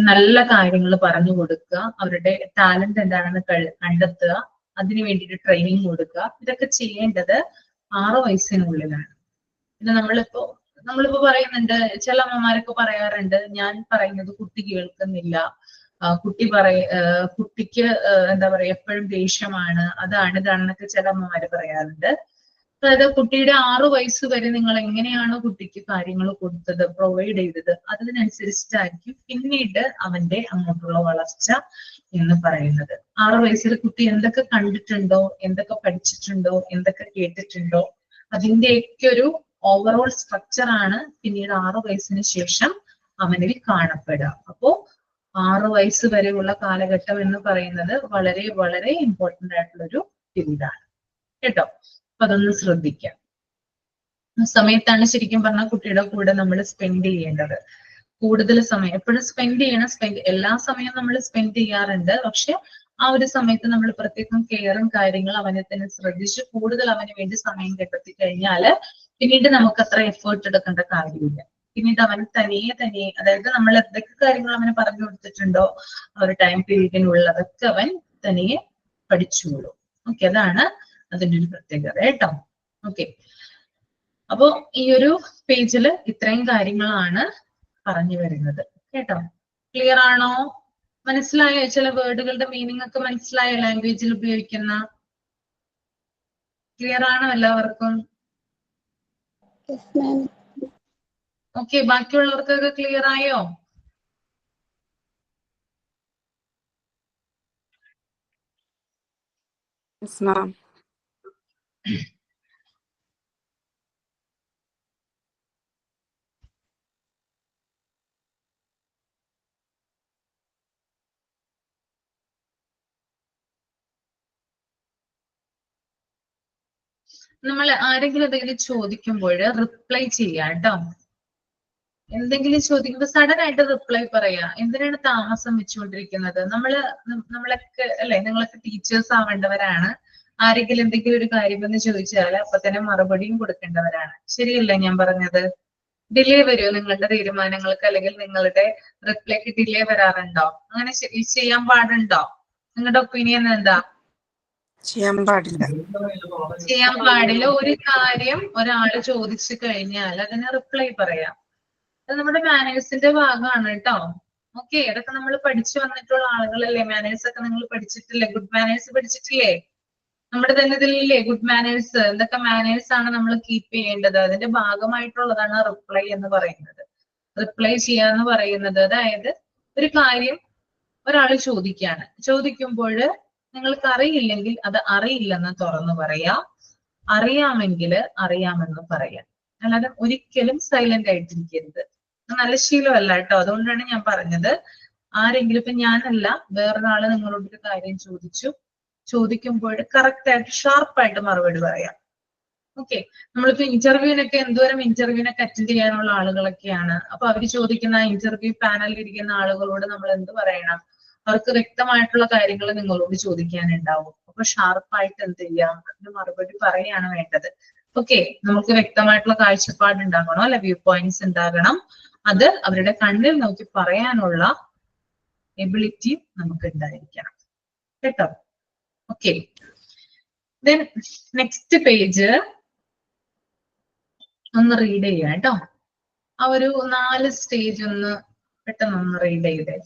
നല്ല കാര്യങ്ങൾ പറഞ്ഞു കൊടുക്കുക, അവരുടെ ടാലന്റ് എന്താണെന്ന് കണ്ടെത്തുക, അതിനു വേണ്ടിയിട്ട് ട്രെയിനിങ് കൊടുക്കുക. ഇതൊക്കെ ചെയ്യേണ്ടത് 6 വയസ്സിനുള്ളിലാണ്. പിന്നെ നമ്മളിപ്പോ പറയുന്നുണ്ട്, ചില അമ്മമാരൊക്കെ പറയാറുണ്ട്, ഞാൻ പറയുന്നത് കുട്ടി കേൾക്കുന്നില്ല, കുട്ടിക്ക് എന്താ പറയാ എപ്പോഴും ദേഷ്യമാണ്, ഇതാണെന്നൊക്കെ ചില അമ്മമാര് പറയാറുണ്ട്. അതായത് കുട്ടിയുടെ 6 വയസ്സ് വരെ നിങ്ങൾ എങ്ങനെയാണോ കുട്ടിക്ക് കാര്യങ്ങൾ കൊടുത്തത്, പ്രൊവൈഡ് ചെയ്തത്, അതിനനുസരിച്ചിട്ടായിരിക്കും പിന്നീട് അവന്റെ അങ്ങോട്ടുള്ള വളർച്ച എന്ന് പറയുന്നത്. 6 വയസ്സിൽ കുട്ടി എന്തൊക്കെ കണ്ടിട്ടുണ്ടോ, എന്തൊക്കെ പഠിച്ചിട്ടുണ്ടോ, എന്തൊക്കെ കേട്ടിട്ടുണ്ടോ, അതിന്റെയൊക്കെ ഒരു ഓവറോൾ സ്ട്രക്ചർ ആണ് പിന്നീട് 6 വയസ്സിന് ശേഷം അവനിൽ കാണപ്പെടുക. അപ്പോ 6 വയസ്സ് വരെയുള്ള കാലഘട്ടം എന്ന് പറയുന്നത് വളരെ വളരെ ഇമ്പോർട്ടന്റ് ആയിട്ടുള്ളൊരു പീരീഡാണ് കേട്ടോ. അപ്പൊ അതൊന്ന് ശ്രദ്ധിക്കാം. സമയത്താണ് ശരിക്കും പറഞ്ഞാൽ കുട്ടിയുടെ കൂടെ നമ്മൾ സ്പെൻഡ് ചെയ്യേണ്ടത്. കൂടുതൽ സമയം എപ്പോഴും സ്പെൻഡ് ചെയ്യണം. എല്ലാ സമയവും നമ്മൾ സ്പെൻഡ് ചെയ്യാറുണ്ട്. പക്ഷെ ആ ഒരു സമയത്ത് നമ്മൾ പ്രത്യേകം കെയറും കാര്യങ്ങൾ അവനെ തന്നെ ശ്രദ്ധിച്ച് കൂടുതൽ അവന് വേണ്ടി സമയം കണ്ടെത്തി കഴിഞ്ഞാല് പിന്നീട് നമുക്ക് അത്ര എഫേർട്ട് എടുക്കേണ്ട കാര്യമില്ല. പിന്നീട് അവൻ തനിയെ അതായത് നമ്മൾ എന്തൊക്കെ കാര്യങ്ങൾ അവന് പറഞ്ഞു കൊടുത്തിട്ടുണ്ടോ ആ ഒരു ടൈം പീരീഡിനുള്ളതൊക്കെ അവൻ തനിയെ പഠിച്ചോളൂ. ഓക്കെ, അതാണ് അതിന്റെ ഒരു പ്രത്യേകത കേട്ടോ. ഓക്കെ, അപ്പോ ഈ ഒരു പേജില് ഇത്രയും കാര്യങ്ങളാണ് പറഞ്ഞു വരുന്നത് കേട്ടോ. ക്ലിയർ ആണോ? മനസ്സിലായോ? ചില വേർഡുകളുടെ മീനിങ് ഒക്കെ മനസ്സിലായോ ലാംഗ്വേജിൽ ഉപയോഗിക്കുന്ന? ക്ലിയർ ആണോ എല്ലാവർക്കും? ഓക്കെ, ബാക്കിയുള്ളവർക്കൊക്കെ ക്ലിയർ ആയോ? Yes ma'am. നമ്മൾ ആരെങ്കിലും എന്തെങ്കിലും ചോദിക്കുമ്പോൾ റിപ്ലൈ ചെയ്യാം കേട്ടോ. എന്തെങ്കിലും ചോദിക്കുമ്പോൾ സഡൻ ആയിട്ട് റിപ്ലൈ പറയാ. എന്തിനാണ് താമസം വെച്ചുകൊണ്ടിരിക്കുന്നത്? നമ്മളൊക്കെ അല്ലെ, നിങ്ങളൊക്കെ ടീച്ചേഴ്സ് ആവേണ്ടവരാണ്. ആരെങ്കിലും എന്തെങ്കിലും ഒരു കാര്യം എന്ന് ചോദിച്ചാൽ അപ്പൊ തന്നെ മറുപടിയും കൊടുക്കേണ്ടവരാണ്. ശരിയല്ലേ ഞാൻ പറഞ്ഞത്? ഡിലേ വരുമോ നിങ്ങളുടെ തീരുമാനങ്ങൾക്ക്, അല്ലെങ്കിൽ നിങ്ങളുടെ റിപ്ലൈക്ക് ഡിലേ വരാറുണ്ടോ? അങ്ങനെ ചെയ്യാൻ പാടുണ്ടോ? നിങ്ങളുടെ ഒപ്പീനിയൻ എന്താ? ചെയ്യാൻ പാടില്ല. ചെയ്യാൻ പാടില്ല. ഒരു കാര്യം ഒരാള് ചോദിച്ചു കഴിഞ്ഞാൽ അതിന് റിപ്ലൈ പറയാം. അത് നമ്മുടെ മാനേഴ്സിന്റെ ഭാഗമാണ് കേട്ടോ. ഓക്കെ, അതൊക്കെ നമ്മൾ പഠിച്ചു വന്നിട്ടുള്ള ആളുകളല്ലേ. മാനേഴ്സ് ഒക്കെ നിങ്ങൾ പഠിച്ചിട്ടില്ലേ? Good manners പഠിച്ചിട്ടില്ലേ? നമ്മുടെ തന്നെ ഇതിലില്ലേ ഗുഡ് മാനേഴ്സ്? എന്തൊക്കെ മാനേഴ്സ് ആണ് നമ്മൾ കീപ്പ് ചെയ്യേണ്ടത്? അതിന്റെ ഭാഗമായിട്ടുള്ളതാണ് റിപ്ലൈ എന്ന് പറയുന്നത്. റിപ്ലൈ ചെയ്യാന്ന് പറയുന്നത്, അതായത് ഒരു കാര്യം ഒരാൾ ചോദിക്കുമ്പോൾ നിങ്ങൾക്ക് അറിയില്ലെങ്കിൽ അത് അറിയില്ലെന്ന് തുറന്നു പറയാ, അറിയാമെങ്കിൽ അറിയാമെന്ന് പറയാം. അല്ലാതെ ഒരിക്കലും സൈലന്റ് ആയിട്ടിരിക്കരുത്. നല്ല ശീലമല്ല കേട്ടോ. അതുകൊണ്ടാണ് ഞാൻ പറഞ്ഞത്, ആരെങ്കിലും ഇപ്പൊ ഞാനല്ല വേറൊരാള് നിങ്ങളോട് ഒരു കാര്യം ചോദിക്കുമ്പോൾ കറക്റ്റ് ആയിട്ട് ഷാർപ്പായിട്ട് മറുപടി പറയാം. ഓക്കെ, നമ്മളിപ്പോ ഇന്റർവ്യൂവിനൊക്കെ എന്തോരം ഇന്റർവ്യൂവിനൊക്കെ അറ്റൻഡ് ചെയ്യാനുള്ള ആളുകളൊക്കെയാണ്. അപ്പൊ അവര് ചോദിക്കുന്ന ഇന്റർവ്യൂ പാനലിൽ ഇരിക്കുന്ന ആളുകളോട് നമ്മൾ എന്ത് പറയണം? അവർക്ക് വ്യക്തമായിട്ടുള്ള കാര്യങ്ങൾ നിങ്ങളോട് ചോദിക്കാനുണ്ടാവും. അപ്പൊ ഷാർപ്പായിട്ട് എന്ത് ചെയ്യാം, അതിന് മറുപടി പറയാണ് വേണ്ടത്. ഓക്കെ, നമുക്ക് വ്യക്തമായിട്ടുള്ള കാഴ്ചപ്പാട് ഉണ്ടാകണം അല്ലെ, വ്യൂ പോയിന്റ്സ് ഉണ്ടാകണം. അത് അവരുടെ കണ്ണിൽ നോക്കി പറയാനുള്ള എബിലിറ്റി നമുക്ക് ഉണ്ടായിരിക്കണം കേട്ടോ. ഓക്കെ, ദെൻ നെക്സ്റ്റ് പേജ് ഒന്ന് റീഡ് ചെയ്യാം കേട്ടോ. ആ ഒരു 4 സ്റ്റേജ് ഒന്ന് പെട്ടെന്ന് ഒന്ന് റീഡ് ചെയ്തേ.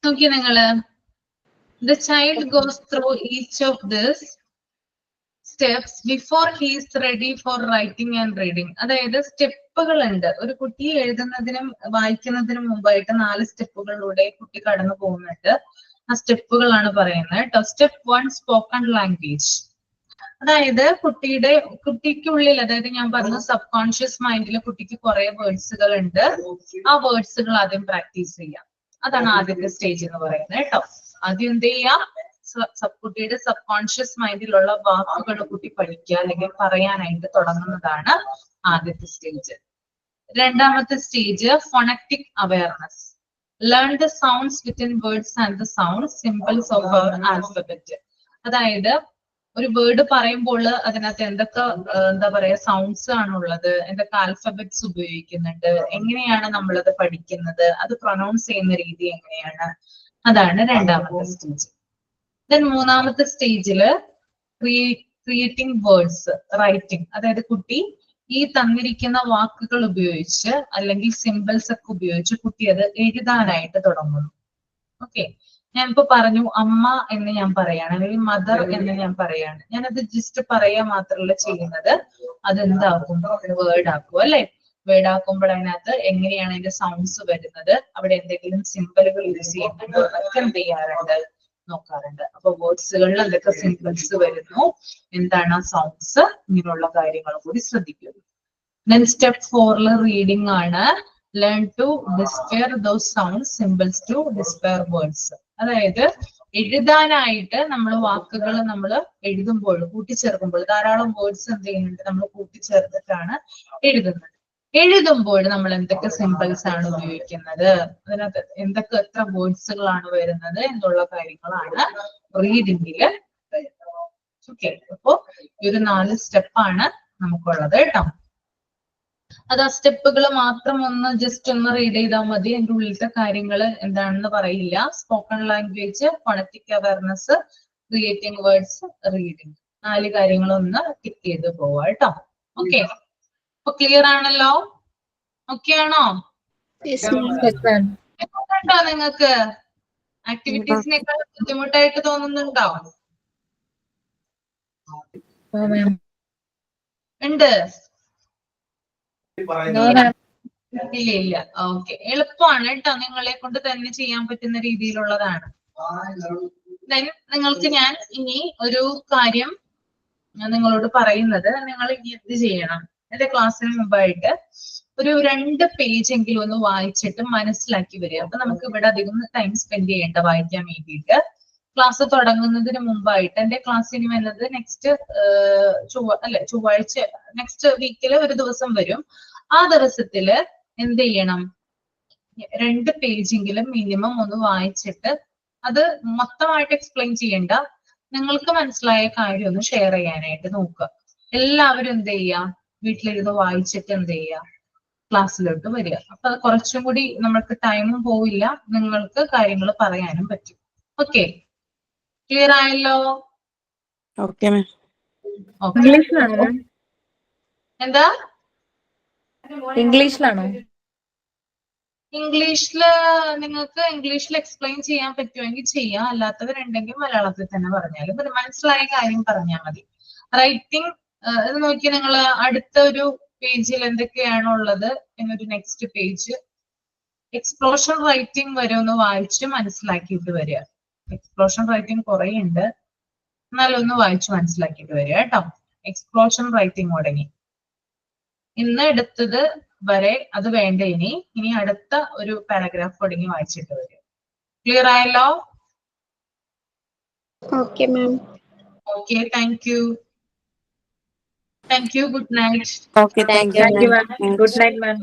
നോക്കി നിങ്ങള്, the child goes through each of this steps before he is ready for writing and reading. അതായത് സ്റ്റെപ്പുകൾ ഉണ്ട്. ഒരു കുട്ടി എഴുതുന്നതിനും വായിക്കുന്നതിനും മുമ്പായിട്ട് 4 സ്റ്റെപ്പുകളിലൂടെ കുട്ടി കടന്നു പോകുന്നുണ്ട്. ആ സ്റ്റെപ്പുകളാണ് പറയുന്നത് കേട്ടോ. Step 1 spoken language. അതായത് കുട്ടിക്കുള്ളിൽ, അതായത് ഞാൻ പറഞ്ഞ സബ് കോൺഷ്യസ് മൈൻഡിൽ കുട്ടിക്ക് കുറെ വേർഡ്സുകൾ ഉണ്ട്. ആ വേർഡ്സുകൾ ആദ്യം പ്രാക്ടീസ് ചെയ്യാം. അതാണ് ആദ്യത്തെ സ്റ്റേജ് എന്ന് പറയുന്നത് കേട്ടോ. ആദ്യം എന്ത് ചെയ്യാം, കുട്ടിയുടെ സബ് കോൺഷ്യസ് മൈൻഡിലുള്ള വാക്കുകൾ കുട്ടി പഠിക്കുക അല്ലെങ്കിൽ പറയാനായിട്ട് തുടങ്ങുന്നതാണ് ആദ്യത്തെ സ്റ്റേജ്. രണ്ടാമത്തെ stage phonetic awareness. Learn the sounds within words and the sound symbols of our alphabet. അതായത് ഒരു വേർഡ് പറയുമ്പോൾ അതിനകത്ത് എന്തൊക്കെ എന്താ പറയാ സൗണ്ട്സ് ആണുള്ളത്, എന്തൊക്കെ ആൽഫബറ്റ്സ് ഉപയോഗിക്കുന്നുണ്ട്, എങ്ങനെയാണ് നമ്മളത് പഠിക്കുന്നത്, അത് പ്രൊനൗൺസ് ചെയ്യുന്ന രീതി എങ്ങനെയാണ്, അതാണ് രണ്ടാമത്തെ സ്റ്റേജ്. ദെൻ മൂന്നാമത്തെ സ്റ്റേജില് ക്രിയേറ്റിംഗ് വേർഡ്സ്, റൈറ്റിംഗ്. അതായത് കുട്ടി ഈ തന്നിരിക്കുന്ന വാക്കുകൾ ഉപയോഗിച്ച് അല്ലെങ്കിൽ സിംബൽസ് ഒക്കെ ഉപയോഗിച്ച് കുട്ടി അത് എഴുതാനായിട്ട് തുടങ്ങുന്നു. ഓക്കെ, ഞാനിപ്പോ പറഞ്ഞു അമ്മ എന്ന് ഞാൻ പറയാണ്, അല്ലെങ്കിൽ മദർ എന്ന് ഞാൻ പറയാണ്. ഞാനത് ജസ്റ്റ് പറയാ മാത്രമല്ല ചെയ്യുന്നത്, അതെന്താക്കും, വേർഡ് ആക്കും അല്ലെ. വേർഡ് ആക്കുമ്പോൾ അതിനകത്ത് എങ്ങനെയാണ് അതിന്റെ സൗണ്ട്സ് വരുന്നത്, അവിടെ എന്തെങ്കിലും സിംബലുകൾ യൂസ് ചെയ്യുന്നുണ്ടോ അതൊക്കെ എന്ത് ചെയ്യാറുണ്ട്, നോക്കാറുണ്ട്. അപ്പൊ വേർഡ്സുകളിൽ എന്തൊക്കെ സിംബൽസ് വരുന്നു, എന്താണ് ആ സൗണ്ട്സ്, ഇങ്ങനെയുള്ള കാര്യങ്ങൾ കൂടി ശ്രദ്ധിക്കുന്നു. ദെൻ സ്റ്റെപ്പ് 4 റീഡിംഗ് ആണ്. Learn to decipher those sounds symbols to decipher words. അതായത് എഴുതാനായിട്ട് നമ്മൾ വാക്കുകൾ നമ്മൾ എഴുതുമ്പോൾ, കൂട്ടിച്ചേർക്കുമ്പോൾ, ധാരാളം വേർഡ്സ് എന്ത് ചെയ്യുന്നുണ്ട്, നമ്മൾ കൂട്ടിച്ചേർത്തിട്ടാണ് എഴുതുന്നത്. എഴുതുമ്പോൾ നമ്മൾ എന്തൊക്കെ സിംബൽസ് ആണ് ഉപയോഗിക്കുന്നത്, അതിനകത്ത് എന്തൊക്കെ എത്ര വേർഡ്സുകളാണ് വരുന്നത് എന്നുള്ള കാര്യങ്ങളാണ് റീഡിംഗില് വരുന്നത്. ഓക്കെ, അപ്പോ ഈ ഒരു 4 സ്റ്റെപ്പാണ് നമുക്കുള്ളത് കേട്ടോ. അത് ആ സ്റ്റെപ്പുകൾ മാത്രം ഒന്ന് ജസ്റ്റ് ഒന്ന് റീഡ് ചെയ്താൽ മതി. അതിന്റെ ഉള്ളിലത്തെ കാര്യങ്ങൾ എന്താണെന്ന് പറയില്ല. Spoken language, phonetic awareness, creating words, reading, 4 കാര്യങ്ങളൊന്ന് ടിക്ക് ചെയ്ത് പോവാ കേട്ടോ. ഓക്കെ, അപ്പൊ ക്ലിയർ ആണല്ലോ? ഓക്കെ ആണോ? ഉണ്ടോ നിങ്ങൾക്ക് ആക്ടിവിറ്റീസിനേക്കാൾ ബുദ്ധിമുട്ടായിട്ട് തോന്നുന്നുണ്ടോ? ഉണ്ട്? No, ma'am. ഇല്ല ഇല്ല. ഓക്കെ, എളുപ്പമാണ് കേട്ടോ, നിങ്ങളെ കൊണ്ട് തന്നെ ചെയ്യാൻ പറ്റുന്ന രീതിയിലുള്ളതാണ്. Then നിങ്ങൾക്ക് ഞാൻ ഇനി ഒരു കാര്യം നിങ്ങളോട് പറയുന്നത്, നിങ്ങൾ ഇനി എന്ത് ചെയ്യണം, എന്റെ ക്ലാസ്സിന് മുമ്പായിട്ട് ഒരു 2 പേജ് എങ്കിലും ഒന്ന് വായിച്ചിട്ട് മനസ്സിലാക്കി വരിക. അപ്പൊ നമുക്ക് ഇവിടെ അധികം ടൈം സ്പെൻഡ് ചെയ്യേണ്ട വായിക്കാൻ വേണ്ടിയിട്ട്. ക്ലാസ് തുടങ്ങുന്നതിന് മുമ്പായിട്ട്, എന്റെ ക്ലാസ് ഇനി വരുന്നത് നെക്സ്റ്റ് ചൊവ്വാഴ്ച, നെക്സ്റ്റ് വീക്കില് ഒരു ദിവസം വരും. ആ ദിവസത്തില് എന്ത് ചെയ്യണം, 2 പേജെങ്കിലും മിനിമം ഒന്ന് വായിച്ചിട്ട്, അത് മൊത്തമായിട്ട് എക്സ്പ്ലെയിൻ ചെയ്യണ്ട, നിങ്ങൾക്ക് മനസ്സിലായ കാര്യം ഒന്ന് ഷെയർ ചെയ്യാനായിട്ട് നോക്കുക. എല്ലാവരും എന്ത് ചെയ്യുക, വീട്ടിലിരുന്ന് വായിച്ചിട്ട് എന്ത് ചെയ്യുക, ക്ലാസ്സിലോട്ട് വരിക. അപ്പൊ അത് കുറച്ചും കൂടി നമ്മൾക്ക് ടൈമും പോവില്ല, നിങ്ങൾക്ക് കാര്യങ്ങൾ പറയാനും പറ്റും. ഓക്കെ, ക്ലിയർ ആയല്ലോ? Okay ma'am. ഇംഗ്ലീഷിലാണോ? എന്താ? ഇംഗ്ലീഷിലാണോ? ഇംഗ്ലീഷില് നിങ്ങൾക്ക് ഇംഗ്ലീഷിൽ എക്സ്പ്ലെയിൻ ചെയ്യാൻ പറ്റുമെങ്കിൽ ചെയ്യാം, അല്ലാത്തവരുണ്ടെങ്കിൽ മലയാളത്തിൽ തന്നെ പറഞ്ഞാലും മതി. മനസ്സിലായ കാര്യം പറഞ്ഞാൽ മതി. റൈറ്റിംഗ് ഇത് നോക്കി നിങ്ങൾ അടുത്ത ഒരു പേജിൽ എന്തൊക്കെയാണോ ഉള്ളത് എന്നൊരു നെക്സ്റ്റ് പേജ് എക്സ്പ്ലോഷൻ റൈറ്റിംഗ് വരെ ഒന്ന് വായിച്ച് മനസ്സിലാക്കിയിട്ട് വരിക. എക്സ്പ്ലോഷൻ റൈറ്റിംഗ് കുറെ ഉണ്ട്, എന്നാലും ഒന്ന് വായിച്ച് മനസ്സിലാക്കിയിട്ട് വരിക കേട്ടോ. എക്സ്പ്ലോഷൻ റൈറ്റിംഗ് തുടങ്ങി ഇന്ന് എടുത്തത് വരെ അത് വേണ്ട, ഇനി അടുത്ത ഒരു പാരഗ്രാഫ് തുടങ്ങി വായിച്ചിട്ട് വരും. ക്ലിയർ ആയല്ലോ? Okay ma'am. Okay, thank you. Thank you. Good night. Okay, thank you Thank you, ma'am. ma'am. Good night, ma'am.